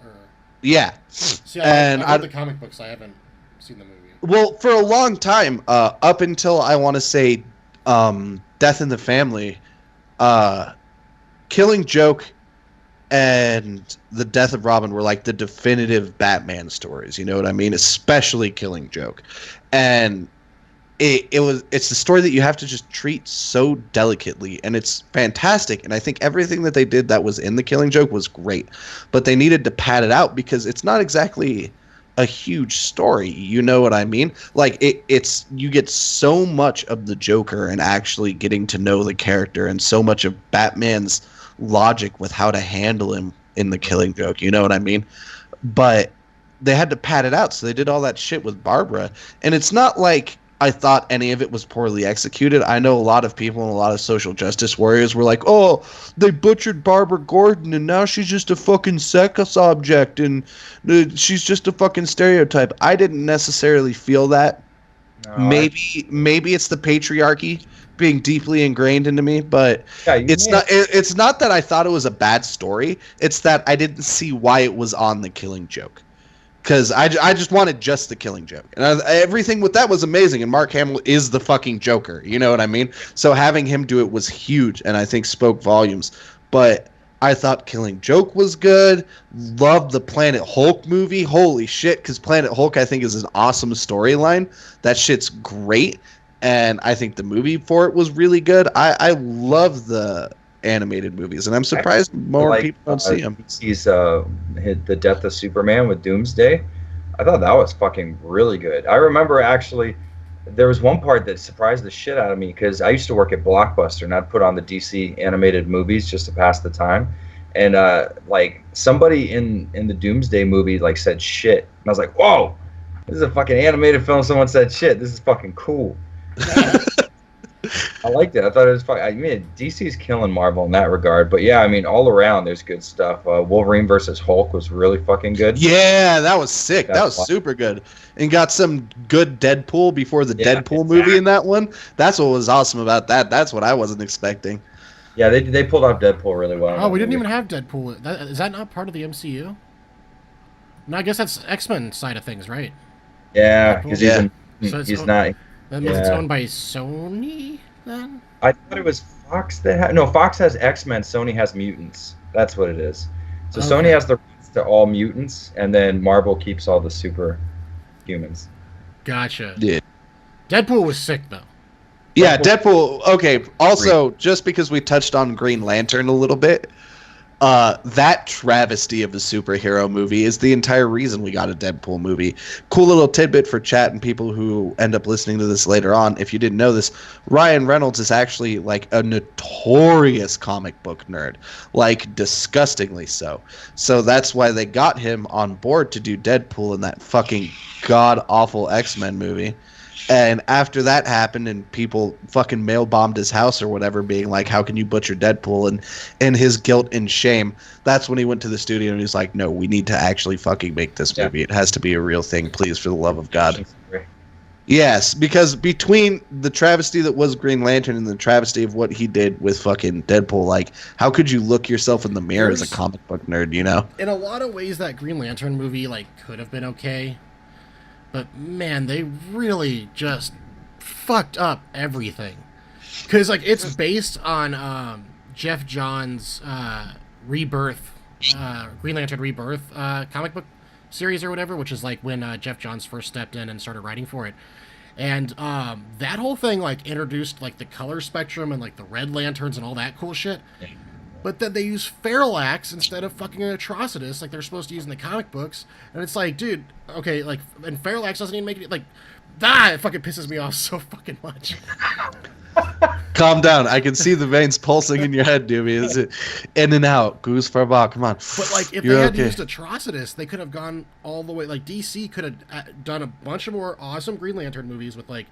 Yeah. See, I read the comic books. I haven't seen the movie. Well, for a long time, up until I want to say Death in the Family, Killing Joke and The Death of Robin were like the definitive Batman stories. You know what I mean? Especially Killing Joke. And it's a story that you have to just treat so delicately, and it's fantastic. And I think everything that they did that was in The Killing Joke was great, but they needed to pad it out because it's not exactly a huge story. You know what I mean? Like it's you get so much of the Joker and actually getting to know the character, and so much of Batman's logic with how to handle him in The Killing Joke. You know what I mean? But they had to pad it out, so they did all that shit with Barbara, and it's not like I thought any of it was poorly executed. I know a lot of people and a lot of social justice warriors were like, oh, they butchered Barbara Gordon and now she's just a fucking sex object and she's just a fucking stereotype. I didn't necessarily feel that. No, maybe it's the patriarchy being deeply ingrained into me, but it's not that I thought it was a bad story. It's that I didn't see why it was on The Killing Joke. Because I just wanted just The Killing Joke. And everything with that was amazing. And Mark Hamill is the fucking Joker. You know what I mean? So having him do it was huge. And I think spoke volumes. But I thought Killing Joke was good. Loved the Planet Hulk movie. Holy shit. Because Planet Hulk, I think, is an awesome storyline. That shit's great. And I think the movie for it was really good. I love the animated movies, and I'm surprised more people don't see him. He's The Death of Superman with Doomsday. I thought that was fucking really good. I remember actually there was one part that surprised the shit out of me, because I used to work at Blockbuster and I'd put on the DC animated movies just to pass the time, and like somebody in the Doomsday movie like said shit, and I was like, whoa, this is a fucking animated film, someone said shit, this is fucking cool. I liked it. I thought it was fun. I mean, DC's killing Marvel in that regard. But yeah, I mean, all around, there's good stuff. Wolverine versus Hulk was really fucking good. Yeah, that was sick. That was super good. And got some good Deadpool before the Deadpool movie in that one. That's what was awesome about that. That's what I wasn't expecting. Yeah, they pulled off Deadpool really well. Oh, we didn't even have Deadpool. Is that not part of the MCU? No, I guess that's X-Men side of things, right? Yeah, because he's not. That means it's owned by Sony, then? I thought it was Fox that had... No, Fox has X-Men, Sony has Mutants. That's what it is. So Sony has the rights to all mutants, and then Marvel keeps all the superhumans. Gotcha. Yeah. Deadpool was sick though. Yeah, Deadpool. Okay. Also, just because we touched on Green Lantern a little bit, that travesty of a superhero movie is the entire reason we got a Deadpool movie. Cool little tidbit for chat and people who end up listening to this later on. If you didn't know this, Ryan Reynolds is actually like a notorious comic book nerd, like disgustingly so. So that's why they got him on board to do Deadpool in that fucking god awful X-Men movie. And after that happened and people fucking mail bombed his house or whatever, being like, how can you butcher Deadpool? And his guilt and shame, that's when he went to the studio and he's like, no, we need to actually fucking make this movie. It has to be a real thing, please, for the love of God. Yes, because between the travesty that was Green Lantern and the travesty of what he did with fucking Deadpool, like, how could you look yourself in the mirror as a comic book nerd, you know? In a lot of ways, that Green Lantern movie, like, could have been okay. But, man, they really just fucked up everything. Because, like, it's based on Jeff Johns' Rebirth, Green Lantern Rebirth comic book series or whatever, which is, like, when Jeff Johns first stepped in and started writing for it. And that whole thing, like, introduced, like, the color spectrum and, like, the red lanterns and all that cool shit. But then they use Parallax instead of fucking an Atrocitus like they're supposed to use in the comic books. And it's like, dude, okay, like, and Parallax doesn't even make it, like, it fucking pisses me off so fucking much. Calm down. I can see the veins pulsing in your head, Dubious. In and out. Goose for a ball. Come on. But, like, if they had used Atrocitus, they could have gone all the way. Like, DC could have done a bunch of more awesome Green Lantern movies with, like,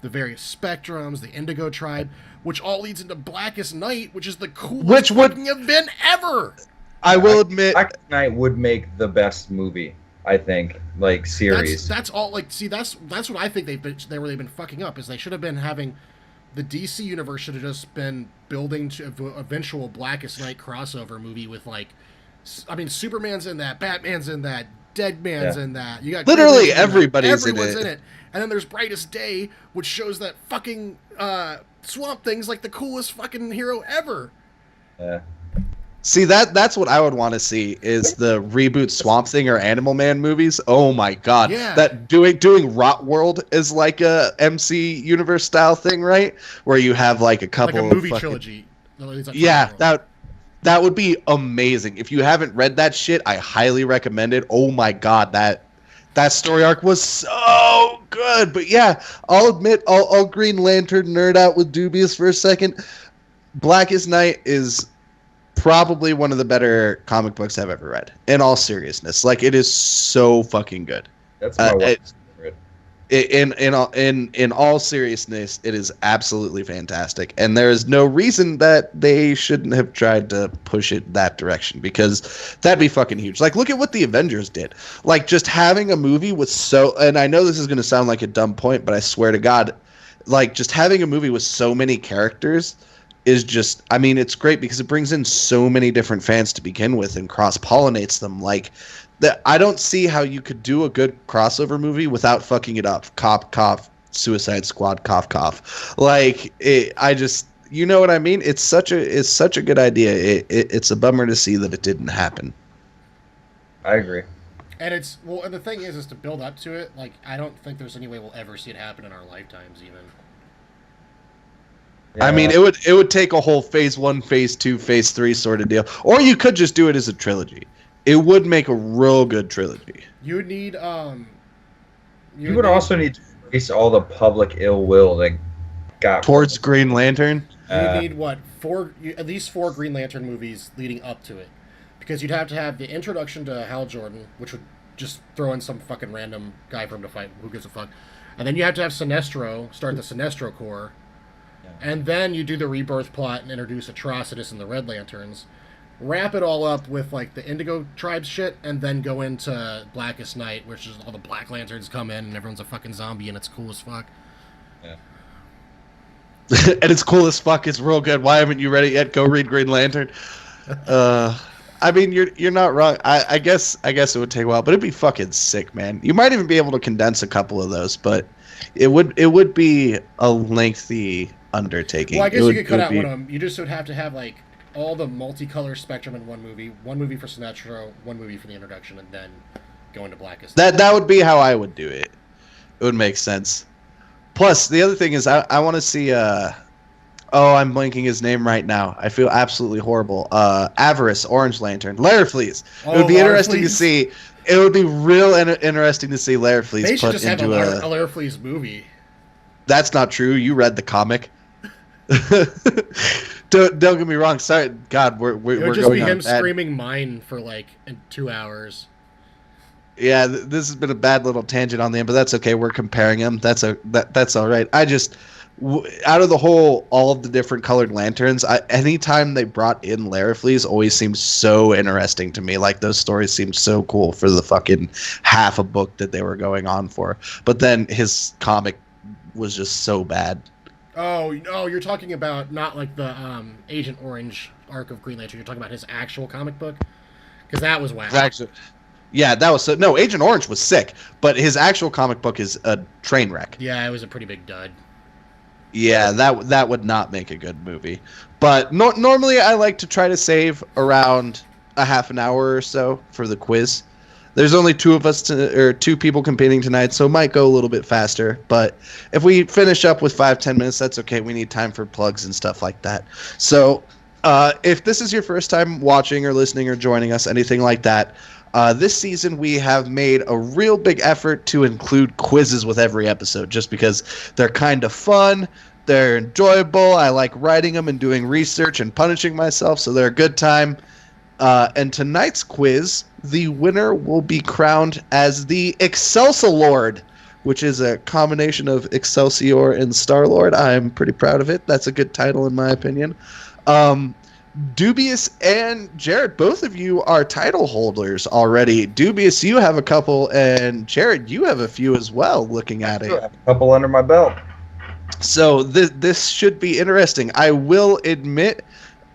the various spectrums, the Indigo Tribe, which all leads into Blackest Night, which is the coolest fucking event ever. I will admit, Blackest Night would make the best movie, I think, like, series. That's all. Like, see, that's what I think they've been fucking up. Is they should have been having the DC universe should have just been building to eventual Blackest Night crossover movie with, like, I mean, Superman's in that, Batman's in that, Deadman's in that. You got literally everyone's in it. And then there's Brightest Day, which shows that fucking Swamp Thing's like the coolest fucking hero ever. Yeah. See, that's what I would want to see is the reboot Swamp Thing or Animal Man movies. Oh my god. Yeah. That doing Rot World is like a MC universe style thing, right? Where you have like a couple like a movie of trilogy. Yeah, that would be amazing. If you haven't read that shit, I highly recommend it. Oh my god, that story arc was so good. But yeah, I'll admit, I'll Green Lantern nerd out with Dubious for a second. Blackest Night is probably one of the better comic books I've ever read. In all seriousness, like, it is so fucking good. That's my favorite. In all seriousness, it is absolutely fantastic, and there is no reason that they shouldn't have tried to push it that direction, because that'd be fucking huge. Like, look at what the Avengers did. Like, just having a movie with and I know this is going to sound like a dumb point, but I swear to God, like, just having a movie with so many characters is just, I mean, it's great because it brings in so many different fans to begin with and cross-pollinates them. Like, I don't see how you could do a good crossover movie without fucking it up. Cop, cop, Suicide Squad, cough, cough. Like, you know what I mean? It's such a good idea. It's a bummer to see that it didn't happen. I agree. And and the thing is to build up to it. Like, I don't think there's any way we'll ever see it happen in our lifetimes, even. Yeah. I mean, it would take a whole phase 1, phase 2, phase 3 sort of deal, or you could just do it as a trilogy. It would make a real good trilogy. You would need you would also need to face all the public ill will that got towards Green Lantern. You need at least 4 Green Lantern movies leading up to it, because you'd have to have the introduction to Hal Jordan, which would just throw in some fucking random guy for him to fight. Who gives a fuck? And then you have to have Sinestro start the Sinestro Corps, and then you do the Rebirth plot and introduce Atrocitus and the Red Lanterns. Wrap it all up with, like, the Indigo Tribe shit, and then go into Blackest Night, which is all the Black Lanterns come in and everyone's a fucking zombie and it's cool as fuck. Yeah. And it's cool as fuck. It's real good. Why haven't you read it yet? Go read Green Lantern. I mean, you're not wrong. I guess it would take a while, but it'd be fucking sick, man. You might even be able to condense a couple of those, but it would be a lengthy undertaking. Well, I guess you could cut out one of them. You just would have to have, like, all the multicolor spectrum in one movie for Sinestro, one movie for the introduction, and then go into Blackest. That would be how I would do it. It would make sense. Plus, the other thing is I want to see... I'm blanking his name right now. I feel absolutely horrible. Avarice, Orange Lantern, Larifleeze. It would be interesting to see. It would be real interesting to see Larifleeze they should put just into have a Larifleeze movie. That's not true. You read the comic. Don't get me wrong. Sorry, God, we're just going be on him bad. screaming mine for like 2 hours. Yeah, this has been a bad little tangent on the end, but that's okay. We're comparing them. That's all right. I just out of all of the different colored lanterns, anytime they brought in Larifleeze always seemed so interesting to me. Like those stories seemed so cool for the fucking half a book that they were going on for. But then his comic was just so bad. Oh, no, you're talking about not like the Agent Orange arc of Green Lantern. You're talking about his actual comic book? Because that was whack. Actually, yeah, that was... No, Agent Orange was sick, but his actual comic book is a train wreck. Yeah, it was a pretty big dud. Yeah, that would not make a good movie. But normally I like to try to save around a half an hour or so for the quiz. There's only two people competing tonight, so it might go a little bit faster. But if we finish up with 5-10 minutes, that's okay. We need time for plugs and stuff like that. So if this is your first time watching or listening or joining us, anything like that, this season we have made a real big effort to include quizzes with every episode just because they're kind of fun. They're enjoyable. I like writing them and doing research and punishing myself, so they're a good time. And tonight's quiz, the winner will be crowned as the Excelsior Lord, which is a combination of Excelsior and Star-Lord. I'm pretty proud of it. That's a good title in my opinion. Dubious and Jared, both of you are title holders already. Dubious, you have a couple, and Jared, you have a few as well, looking at it. I have a couple under my belt. So this should be interesting. I will admit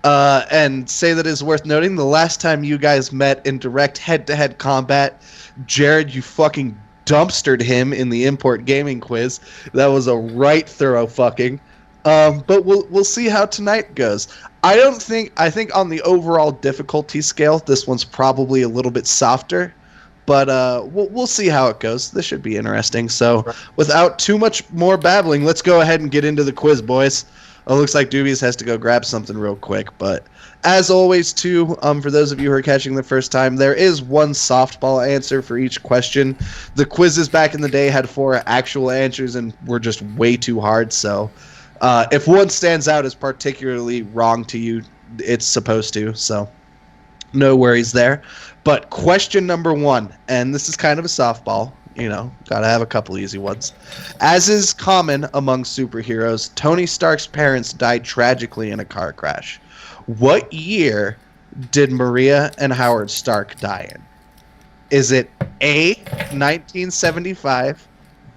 and say that it's worth noting, the last time you guys met in direct head-to-head combat, Jared, you fucking dumpstered him in the import gaming quiz. That was a right thorough fucking. But we'll see how tonight goes. I think on the overall difficulty scale, this one's probably a little bit softer, but we'll see how it goes. This should be interesting. So without too much more babbling, let's go ahead and get into the quiz, boys. It looks like Dubious has to go grab something real quick, but as always, too, for those of you who are catching the first time, there is one softball answer for each question. The quizzes back in the day had 4 actual answers and were just way too hard, so if one stands out as particularly wrong to you, it's supposed to, so no worries there. But question number 1, and this is kind of a softball. You know, gotta have a couple easy ones. As is common among superheroes, Tony Stark's parents died tragically in a car crash. What year did Maria and Howard Stark die in? Is it A, 1975,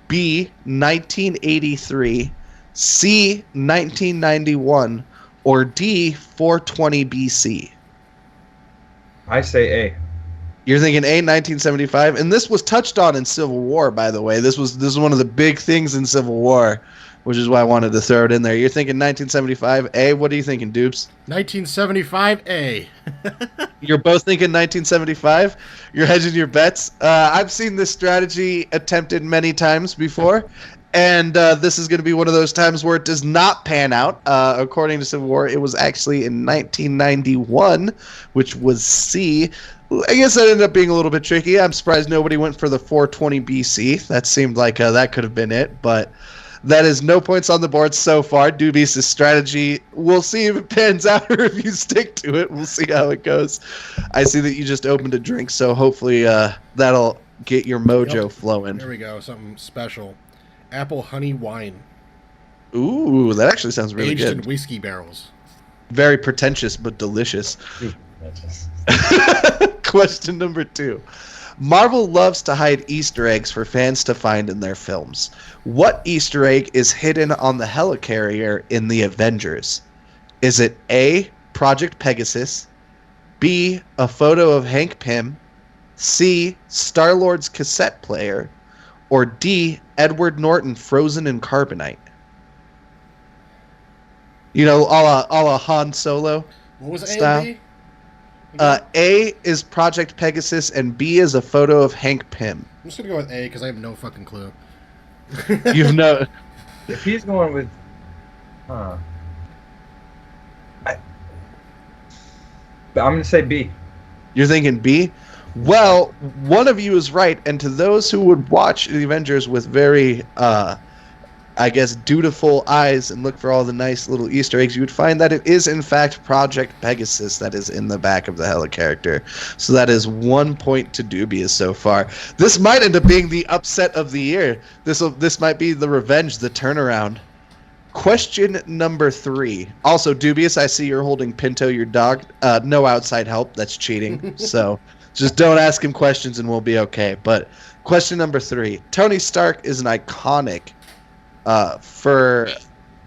B, 1983, C, 1991, or D, 420 BC? I say A. You're thinking A, 1975, and this was touched on in Civil War, by the way. This was one of the big things in Civil War, which is why I wanted to throw it in there. You're thinking 1975 A. What are you thinking, Dupes? 1975 A. You're both thinking 1975. You're hedging your bets. I've seen this strategy attempted many times before, and this is going to be one of those times where it does not pan out. According to Civil War, it was actually in 1991, which was C. I guess that ended up being a little bit tricky. I'm surprised nobody went for the 420 BC. That seemed like that could have been it, but that is no points on the board so far. Dubious' strategy, we'll see if it pans out or if you stick to it. We'll see how it goes. I see that you just opened a drink, so hopefully that'll get your mojo flowing. There we go, something special. Apple honey wine. Ooh, that actually sounds really good. Aged in whiskey barrels. Very pretentious, but delicious. Question number 2. Marvel loves to hide Easter eggs for fans to find in their films. What Easter egg is hidden on the helicarrier in The Avengers? Is it A, Project Pegasus, B, a photo of Hank Pym, C, Star-Lord's cassette player, or D, Edward Norton frozen in carbonite? You know, a la Han Solo. What was A style. and B? A is Project Pegasus, and B is a photo of Hank Pym. I'm just gonna go with A because I have no fucking clue. You've no. If he's going with, I'm gonna say B. You're thinking B? Well, one of you is right, and to those who would watch the Avengers with very, I guess, dutiful eyes and look for all the nice little Easter eggs, you would find that it is, in fact, Project Pegasus that is in the back of the helicarrier. So that is 1 point to Dubious so far. This might end up being the upset of the year. This might be the revenge, the turnaround. Question number 3. Also, Dubious, I see you're holding Pinto, your dog. No outside help. That's cheating. So just don't ask him questions and we'll be okay. But question number 3. Tony Stark is an iconic for...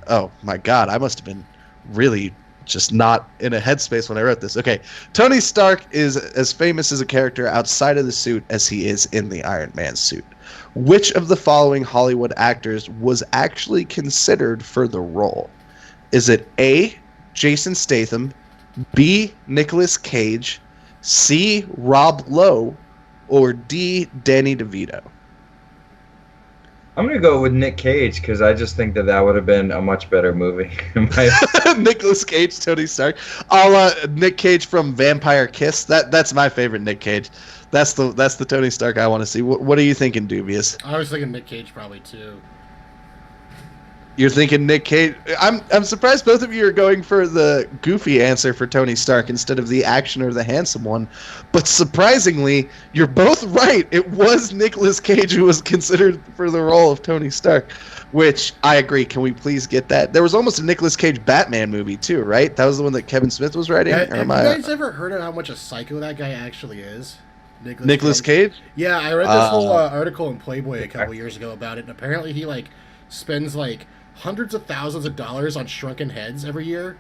Oh, my God. I must have been really just not in a headspace when I wrote this. Okay. Tony Stark is as famous as a character outside of the suit as he is in the Iron Man suit. Which of the following Hollywood actors was actually considered for the role? Is it A, Jason Statham, B, Nicolas Cage, C, Rob Lowe, or D, Danny DeVito? I'm going to go with Nick Cage because I just think that would have been a much better movie. Nicolas Cage, Tony Stark. I'll Nick Cage from Vampire Kiss. That's my favorite Nick Cage. That's the Tony Stark I want to see. What are you thinking, Dubious? I was thinking Nick Cage probably too. You're thinking Nick Cage. I'm surprised both of you are going for the goofy answer for Tony Stark instead of the action or the handsome one. But surprisingly, you're both right. It was Nicolas Cage who was considered for the role of Tony Stark, which I agree. Can we please get that? There was almost a Nicolas Cage Batman movie too, right? That was the one that Kevin Smith was writing. Have you guys ever heard of how much a psycho that guy actually is? Nicolas Cage? Yeah, I read this whole article in Playboy a couple years ago about it, and apparently he spends hundreds of thousands of dollars on shrunken heads every year.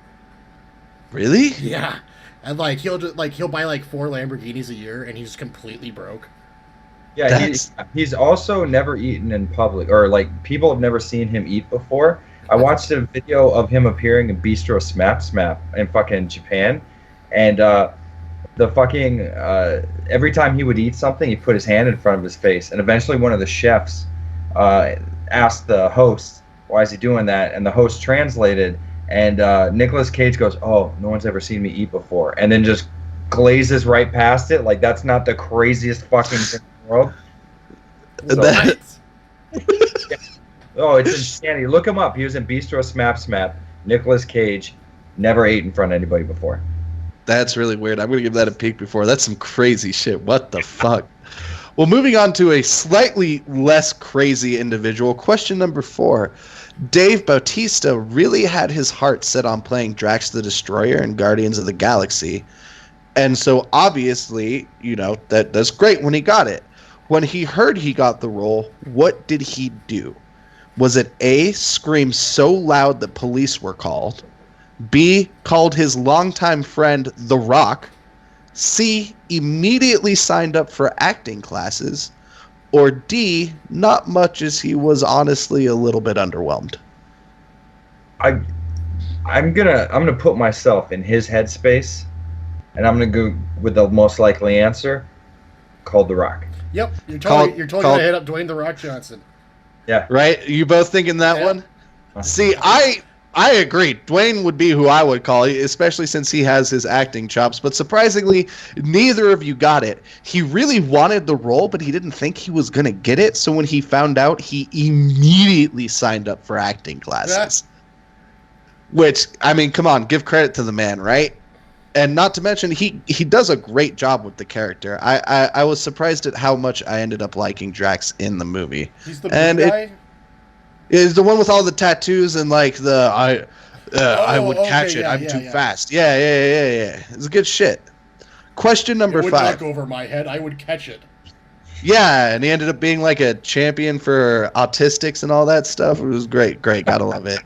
Really? Yeah, and he'll buy 4 Lamborghinis a year, and he's completely broke. Yeah, he's also never eaten in public, or people have never seen him eat before. I watched a video of him appearing in Bistro Smap in fucking Japan, and the fucking every time he would eat something, he put his hand in front of his face, and eventually one of the chefs asked the host, "Why is he doing that?" And the host translated, and Nicolas Cage goes, "Oh, no one's ever seen me eat before," and then just glazes right past it. That's not the craziest fucking thing in the world. Oh, it's insanity. Look him up. He was in Bistro Smap. Nicolas Cage never ate in front of anybody before. That's really weird. I'm going to give that a peek before. That's some crazy shit. What the fuck? Well, moving on to a slightly less crazy individual. Question number 4. Dave Bautista really had his heart set on playing Drax the Destroyer in Guardians of the Galaxy. And so obviously, that's great when he got it. When he heard he got the role, what did he do? Was it A, scream so loud that police were called? B, called his longtime friend The Rock? C, immediately signed up for acting classes? Or D, not much, as he was honestly a little bit underwhelmed? I'm gonna put myself in his headspace, and I'm gonna go with the most likely answer, called The Rock. Yep, you're totally gonna hit up Dwayne The Rock Johnson. Yeah. Right? You both thinking that one? See, I agree. Dwayne would be who I would call, especially since he has his acting chops. But surprisingly, neither of you got it. He really wanted the role, but he didn't think he was going to get it. So when he found out, he immediately signed up for acting classes. Yeah. Which, I mean, come on, give credit to the man, right? And not to mention, he does a great job with the character. I was surprised at how much I ended up liking Drax in the movie. He's the blue guy? Is the one with all the tattoos and I would catch it. I'm too fast. Yeah. It's good shit. Question number 5. It would knock over my head. I would catch it. Yeah, and he ended up being a champion for autistics and all that stuff. It was great. Gotta love it.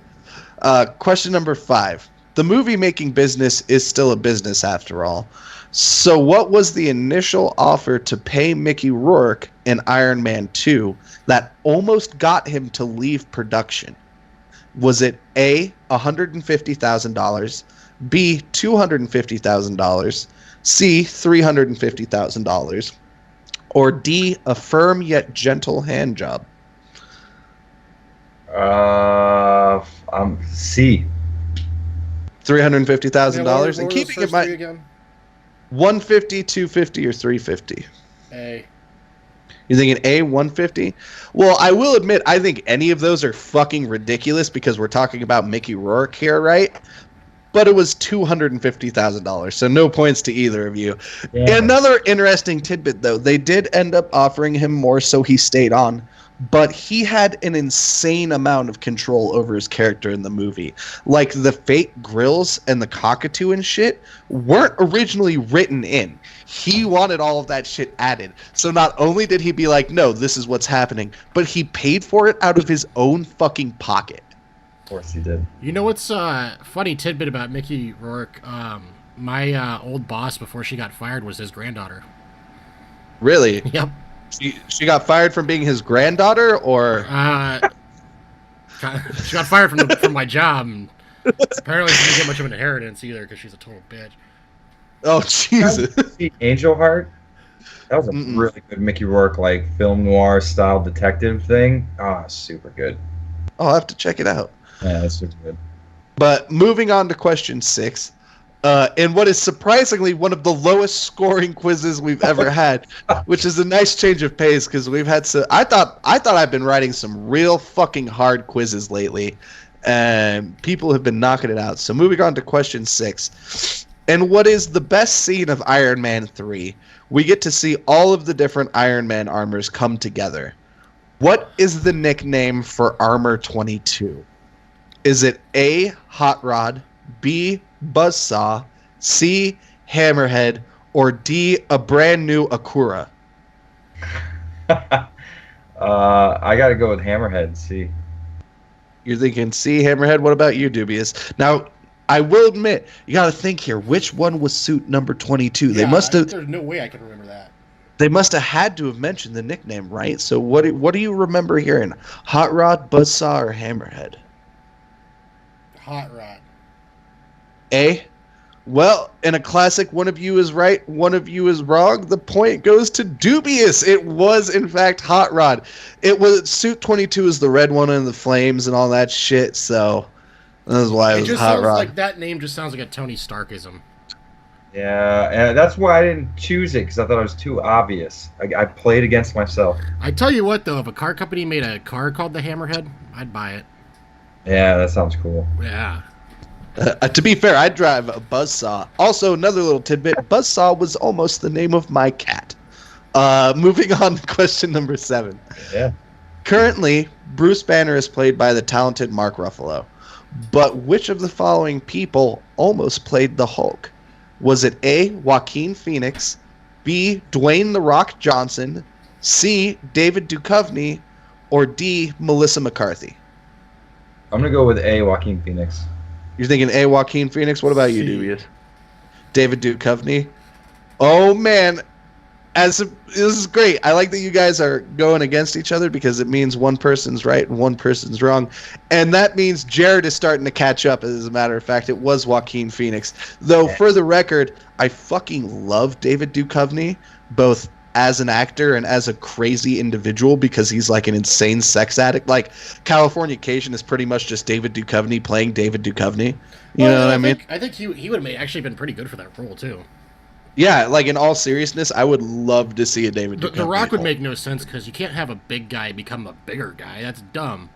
Question number 5. The movie-making business is still a business after all. So what was the initial offer to pay Mickey Rourke in Iron Man 2 that almost got him to leave production? Was it A, $150,000, B, $250,000, C, $350,000, or D, a firm yet gentle hand job? C. $350,000, and keeping in mind, again? 150, 250, or 350. A. You're thinking A, 150? Well, I will admit, I think any of those are fucking ridiculous because we're talking about Mickey Rourke here, right? But it was $250,000, so no points to either of you. Yeah. Another interesting tidbit, though, they did end up offering him more, so he stayed on. But he had an insane amount of control over his character in the movie. Like, the fake grills and the cockatoo and shit weren't originally written in. He wanted all of that shit added. So not only did he be like, no, this is what's happening, but he paid for it out of his own fucking pocket. Of course he did. You know what's a funny tidbit about Mickey Rourke? My old boss, before she got fired, was his granddaughter. Really? Yep. She got fired from being his granddaughter, or she got fired from my job. And apparently, she didn't get much of an inheritance either because she's a total bitch. Oh Jesus! Angel Heart. That was a really good Mickey Rourke like film noir style detective thing. Super good. I'll have to check it out. Yeah, that's super good. But moving on to question 6. In what is surprisingly one of the lowest scoring quizzes we've ever had, which is a nice change of pace because we've had so. I thought I've been writing some real fucking hard quizzes lately, and people have been knocking it out. So moving on to question 6, and what is the best scene of Iron Man 3? We get to see all of the different Iron Man armors come together. What is the nickname for Armor 22? Is it A, Hot Rod, B, Buzzsaw, C, Hammerhead, or D, a brand new Akura? I gotta go with Hammerhead, C. You're thinking C, Hammerhead? What about you, Dubious? Now, I will admit, you gotta think here, which one was suit number 22? Yeah, they must have. There's no way I can remember that. They must have had to have mentioned the nickname, right? So what do you remember hearing? Hot Rod, Buzzsaw, or Hammerhead? Hot Rod. A? Well, in a classic, one of you is right, one of you is wrong. The point goes to Dubious. It was, in fact, Hot Rod. It was Suit 22 is the red one and the flames and all that shit, so that's why it was Hot Rod. Like that name just sounds like a Tony Starkism. Yeah, that's why I didn't choose it, because I thought it was too obvious. I played against myself. I tell you what, though, if a car company made a car called the Hammerhead, I'd buy it. Yeah, that sounds cool. Yeah. To be fair, I'd drive a Buzzsaw. Also, another little tidbit, Buzzsaw was almost the name of my cat. Moving on to question number 7. Yeah. Currently, Bruce Banner is played by the talented Mark Ruffalo. But which of the following people almost played the Hulk? Was it A, Joaquin Phoenix, B, Dwayne "The Rock" Johnson, C, David Duchovny, or D, Melissa McCarthy? I'm going to go with A, Joaquin Phoenix. You're thinking A, Joaquin Phoenix? What about you, Dubious? David Duchovny? Oh, man. This is great. I like that you guys are going against each other because it means one person's right and one person's wrong. And that means Jared is starting to catch up, as a matter of fact. It was Joaquin Phoenix. Though, for the record, I fucking love David Duchovny, both as an actor and as a crazy individual, because he's like an insane sex addict. Like, Californication is pretty much just David Duchovny playing David Duchovny. You know what I mean? I think he would have actually been pretty good for that role, too. Yeah, like in all seriousness, I would love to see a David Duchovny. The Rock would make no sense because you can't have a big guy become a bigger guy. That's dumb.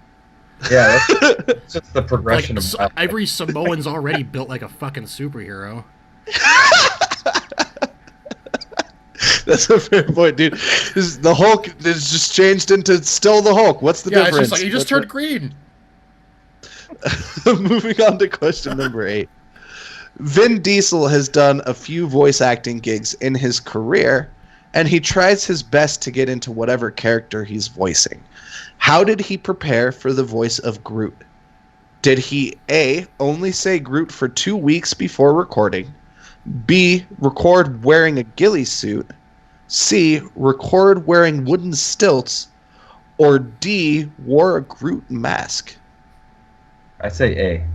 Yeah, that's just the progression of life. Every Samoan's already built like a fucking superhero. That's a fair point, dude. The Hulk is just changed into still the Hulk. What's the difference? It's just like he just turned green. Moving on to question number 8. Vin Diesel has done a few voice acting gigs in his career, and he tries his best to get into whatever character he's voicing. How did he prepare for the voice of Groot? Did he A, only say Groot for 2 weeks before recording, B, record wearing a ghillie suit, C, record wearing wooden stilts, or D, wore a Groot mask? I say A.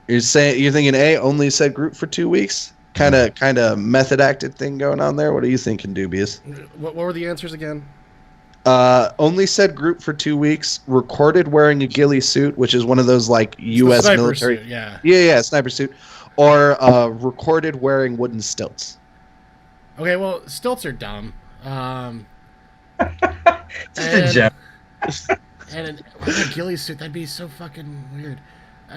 You're thinking A, only said group for 2 weeks? Kind of method acted thing going on there. What are you thinking, Dubious? What were the answers again? Only said group for 2 weeks. Recorded wearing a ghillie suit, which is one of those like U.S. military. Suit, yeah. Yeah, sniper suit. Or recorded wearing wooden stilts. Okay, well, stilts are dumb. And a ghillie suit, that'd be so fucking weird.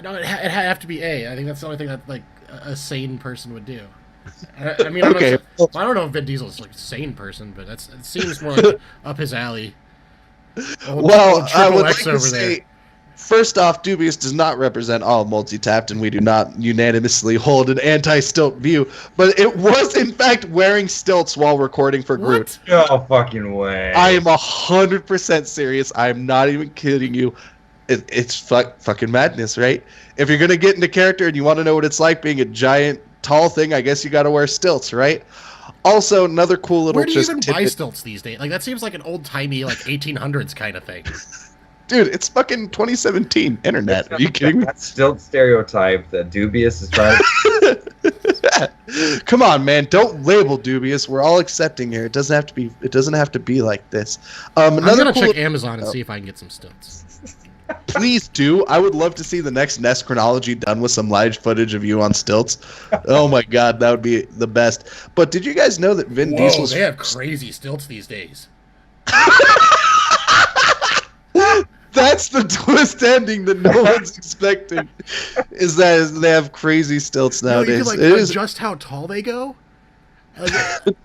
No, it'd have to be A. I think that's the only thing that like a sane person would do. I mean, okay. I don't know if Vin Diesel's like a sane person, but it seems more like up his alley. Old I would like X to say, first off, Dubious does not represent all Multitapped, and we do not unanimously hold an anti-stilt view. But it was, in fact, wearing stilts while recording for Groot. No fucking way. I am 100% serious. I am not even kidding you. It's fucking madness, right? If you're gonna get into character and you want to know what it's like being a giant, tall thing, I guess you got to wear stilts, right? Also, another cool little. Where do you even buy stilts these days? Like that seems like an old timey, like 1800s kind of thing. Dude, it's fucking 2017 internet. Are you kidding me? That stilt stereotype that Dubious is trying to... Come on, man. Don't label Dubious. We're all accepting here. It doesn't have to be. It doesn't have to be like this. I'm gonna check Amazon and see if I can get some stilts. Please do. I would love to see the next Nest chronology done with some live footage of you on stilts. Oh my god, that would be the best. But did you guys know that Vin Diesel's... they have crazy stilts these days. That's the twist ending that no one's expecting. Is that they have crazy stilts nowadays? You can adjust how tall they go,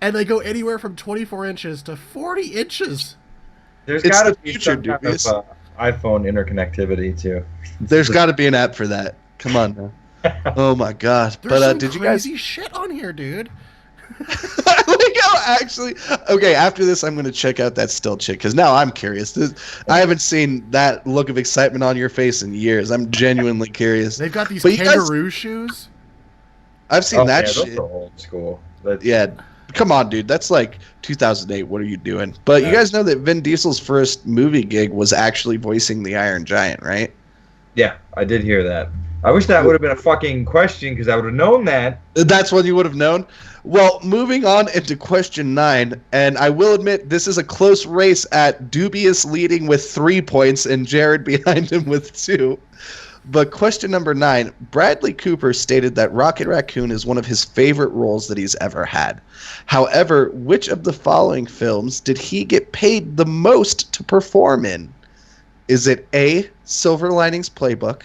and they go anywhere from 24 inches to 40 inches. There's got to be some kind of iPhone interconnectivity too. There's got to be an app for that. Come on now. Oh my god! There's some did you crazy shit on here, dude? Actually, okay, after this I'm going to check out that stilt chick because now I'm curious. I haven't seen that look of excitement on your face in years. I'm genuinely curious. They've got these kangaroo shoes. I've seen that those shit. are old school. Yeah, come on, dude. That's like 2008. What are you doing? But you guys know that Vin Diesel's first movie gig was actually voicing the Iron Giant, right? Yeah, I did hear that. I wish that would have been a fucking question because I would have known that. That's what you would have known? Well, moving on into question 9, and I will admit this is a close race at Dubious leading with 3 points and Jared behind him with 2. But question number 9, Bradley Cooper stated that Rocket Raccoon is one of his favorite roles that he's ever had. However, which of the following films did he get paid the most to perform in? Is it A, Silver Linings Playbook,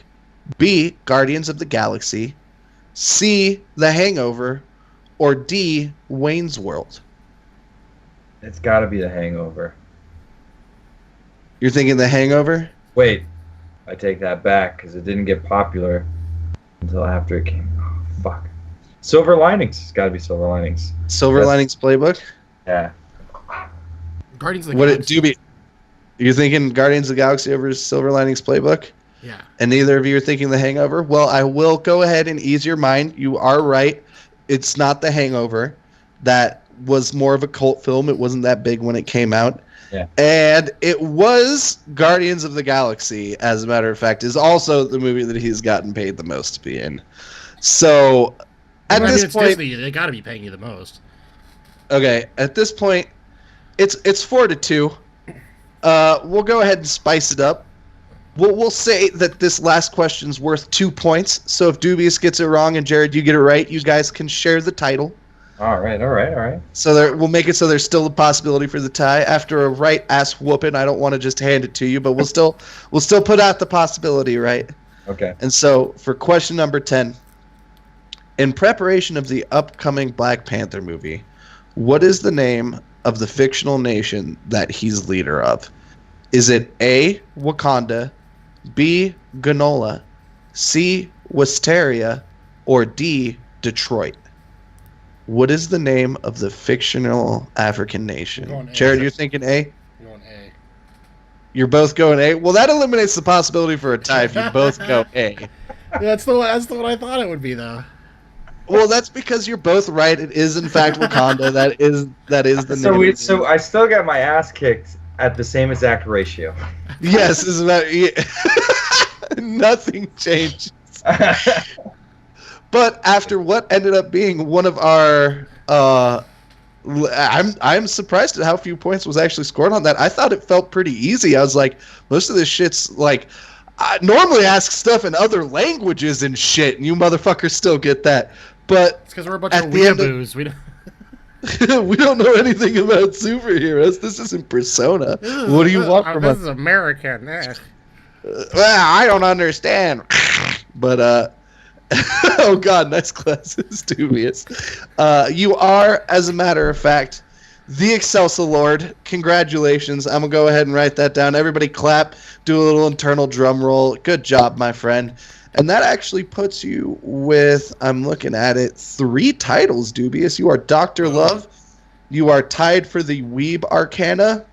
B, Guardians of the Galaxy, C, The Hangover, or D, Wayne's World? It's got to be The Hangover. You're thinking The Hangover? Wait, I take that back because it didn't get popular until after it came. Oh, fuck. Silver Linings. It's got to be Silver Linings. Silver Linings Playbook? Yeah. Guardians of the Galaxy. You're thinking Guardians of the Galaxy over Silver Linings Playbook? Yeah. And neither of you are thinking The Hangover? Well, I will go ahead and ease your mind. You are right. It's not The Hangover. That was more of a cult film. It wasn't that big when it came out. Yeah. And it was Guardians of the Galaxy, as a matter of fact, is also the movie that he's gotten paid the most to be in. So, at this point... Disney, they got to be paying you the most. Okay, at this point, it's 4-2. We'll go ahead and spice it up. We'll say that this last question's worth 2 points. So if Dubious gets it wrong and Jared, you get it right, you guys can share the title. All right. So we'll make it so there's still a possibility for the tie. After a right ass whooping, I don't want to just hand it to you, but we'll still put out the possibility, right? Okay. And so for question number 10, in preparation of the upcoming Black Panther movie, what is the name of the fictional nation that he's leader of? Is it A, Wakanda, B, Ganola, C, Wisteria, or D, Detroit? What is the name of the fictional African nation? Jared, you're thinking A? I'm going A. You're both going A? Well, that eliminates the possibility for a tie if you both go A. That's the one I thought it would be, though. Well, that's because you're both right. It is, in fact, Wakanda. That is the name. So I still got my ass kicked at the same exact ratio. Yes, nothing changes. But after what ended up being one of our, I'm surprised at how few points was actually scored on that. I thought it felt pretty easy. I was like, most of this shit's like, I normally ask stuff in other languages and shit, and you motherfuckers still get that. But it's because we're a bunch of weeaboos. We don't. We don't know anything about superheroes. This isn't Persona. What do you want from us? This is American. I don't understand. But, oh god, nice glasses, dubious. You are, as a matter of fact, the Excelsior Lord. Congratulations. I'm going to go ahead and write that down. Everybody clap. Do a little internal drum roll. Good job, my friend. And that actually puts you with, I'm looking at it, 3 titles, Dubious. You are Dr. Love. You are tied for the Weeb Arcana.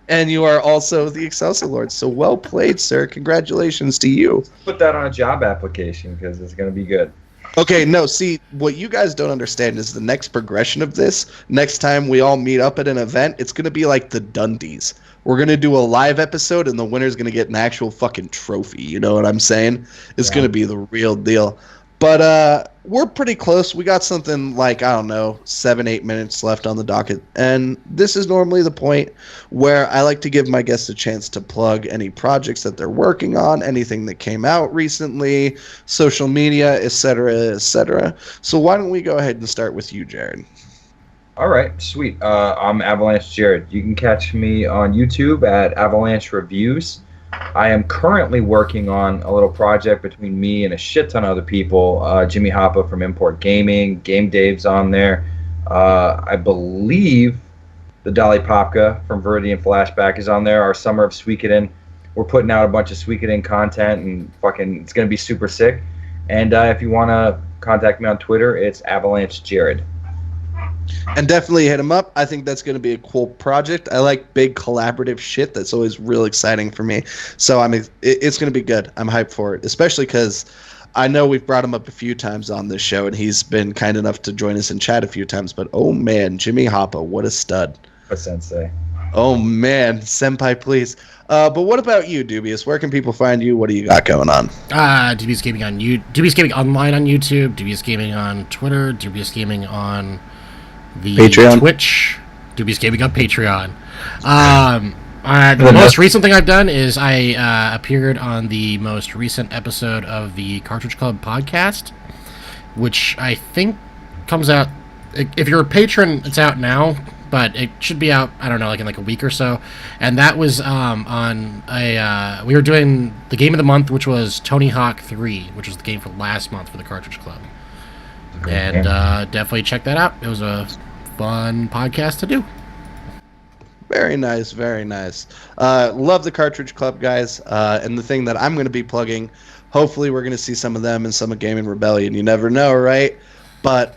And you are also the Excelsior Lord. So well played, sir. Congratulations to you. Put that on a job application because it's going to be good. Okay, no, see, what you guys don't understand is the next progression of this. Next time we all meet up at an event, it's going to be like the Dundies. We're going to do a live episode, and the winner's going to get an actual fucking trophy. You know what I'm saying? It's going to be the real deal. But we're pretty close. We got something like, I don't know, 7-8 minutes left on the docket. And this is normally the point where I like to give my guests a chance to plug any projects that they're working on, anything that came out recently, social media, etc., etc. So why don't we go ahead and start with you, Jared? All right, sweet. I'm Avalanche Jared. You can catch me on YouTube at Avalanche Reviews. I am currently working on a little project between me and a shit ton of other people. Jimmy Hoppa from Import Gaming, Game Dave's on there. I believe the Dolly Popka from Viridian Flashback is on there. Our Summer of Suikoden. We're putting out a bunch of Suikoden content, and fucking, it's going to be super sick. And if you want to contact me on Twitter, it's Avalanche Jared. And definitely hit him up. I think that's going to be a cool project. I like big collaborative shit. That's always real exciting for me. So, I mean, it's going to be good. I'm hyped for it, especially because I know we've brought him up a few times on this show, and he's been kind enough to join us in chat a few times. But, oh, man, Jimmy Hoppa, what a stud. A sensei. Oh, man, senpai, please. But what about you, Dubious? Where can people find you? What do you got going on? Dubious Gaming on Dubious Gaming Online on YouTube, Dubious Gaming on Twitter, Dubious Gaming on the Patreon. Twitch, Dubious Gaming on Patreon. The most recent thing I've done is I appeared on the most recent episode of the Cartridge Club podcast, which I think comes out. If you're a patron, it's out now, but it should be out, I don't know, like in like a week or so. And that was on a we were doing the game of the month, which was Tony Hawk 3, which was the game for last month for the Cartridge Club. And definitely check that out. It was a fun podcast to do. Very nice, very nice. Love the Cartridge Club, guys. And the thing that I'm going to be plugging, hopefully we're going to see some of them in some of Gaming Rebellion. You never know, right? But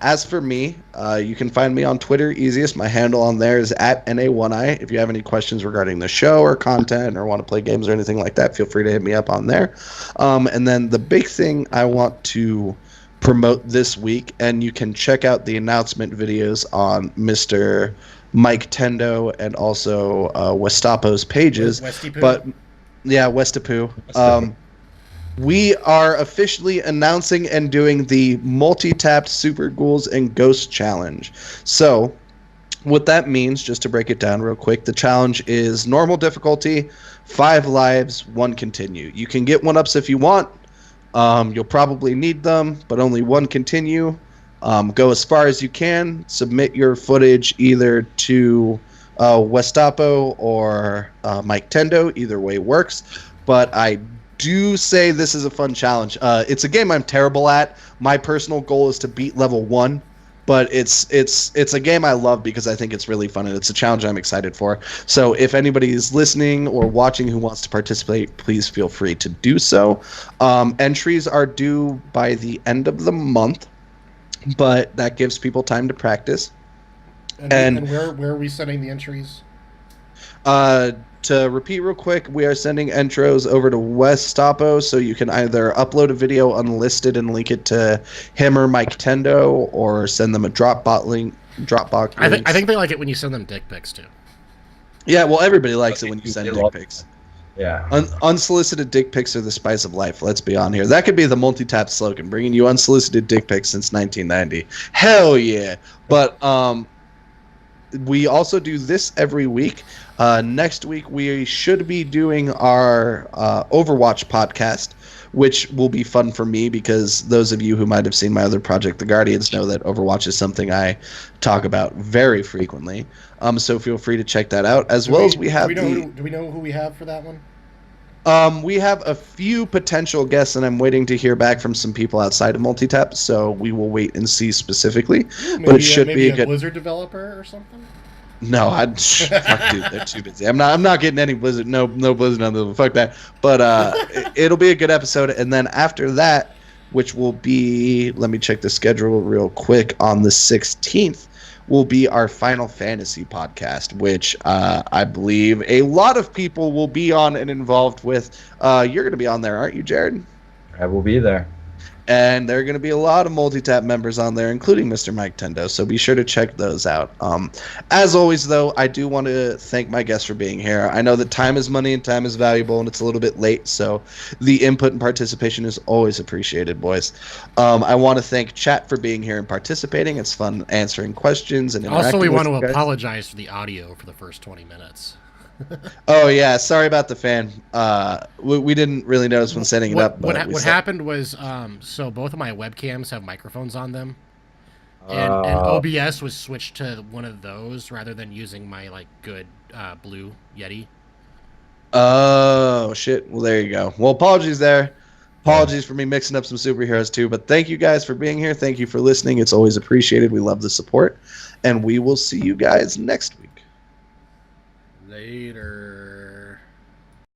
as for me, you can find me on Twitter easiest. My handle on there is @NA1I. If you have any questions regarding the show or content or want to play games or anything like that, feel free to hit me up on there. And then the big thing I want to promote this week, and you can check out the announcement videos on Mr. Mike Tendo and also Westapo's pages. But yeah, Westapu. We are officially announcing and doing the Multitapped Super Ghouls and Ghosts Challenge. So what that means, just to break it down real quick, the challenge is normal difficulty, 5 lives, 1 continue. You can get 1-ups if you want. You'll probably need them, but only 1 continue. Go as far as you can. Submit your footage either to Westapo or Mike Tendo. Either way works. But I do say this is a fun challenge. It's a game I'm terrible at. My personal goal is to beat level 1. But it's a game I love because I think it's really fun, and it's a challenge I'm excited for. So if anybody is listening or watching who wants to participate, please feel free to do so. Entries are due by the end of the month, but that gives people time to practice. And where are we sending the entries? To repeat real quick, we are sending intros over to Westapo, so you can either upload a video unlisted and link it to him or Mike Tendo, or send them a Dropbox link. I think they like it when you send them dick pics too. Yeah, well, everybody likes it when you send dick pics. Yeah. Unsolicited dick pics are the spice of life. Let's be on here. That could be the multi-tap slogan, bringing you unsolicited dick pics since 1990. Hell yeah. But we also do this every week. Next week, we should be doing our Overwatch podcast, which will be fun for me because those of you who might have seen my other project, The Guardians, know that Overwatch is something I talk about very frequently. So feel free to check that out. Do we know who we have for that one? We have a few potential guests, and I'm waiting to hear back from some people outside of Multitap, so we will wait and see specifically. But it should be a good Blizzard developer or something. No, fuck, dude, they're too busy. I'm not getting any Blizzard. No Blizzard on them. Fuck that. But it'll be a good episode, and then after that, which will be, let me check the schedule real quick, on the 16th. Will be our Final Fantasy podcast, which I believe a lot of people will be on and involved with. You're going to be on there, aren't you, Jared? I will be there. And there are going to be a lot of Multitap members on there, including Mr. Mike Tendo, so be sure to check those out. As always, though, I do want to thank my guests for being here. I know that time is money and time is valuable, and it's a little bit late, so the input and participation is always appreciated, boys. I want to thank chat for being here and participating. It's fun answering questions and interacting. Also, we want to apologize for the audio for the first 20 minutes. Oh yeah, sorry about the fan. We didn't really notice when setting it up. What happened was, so both of my webcams have microphones on them, and OBS was switched to one of those rather than using my good Blue Yeti. Oh shit! Well, there you go. Well, apologies there. Apologies for me mixing up some superheroes too. But thank you guys for being here. Thank you for listening. It's always appreciated. We love the support, and we will see you guys next week. Later.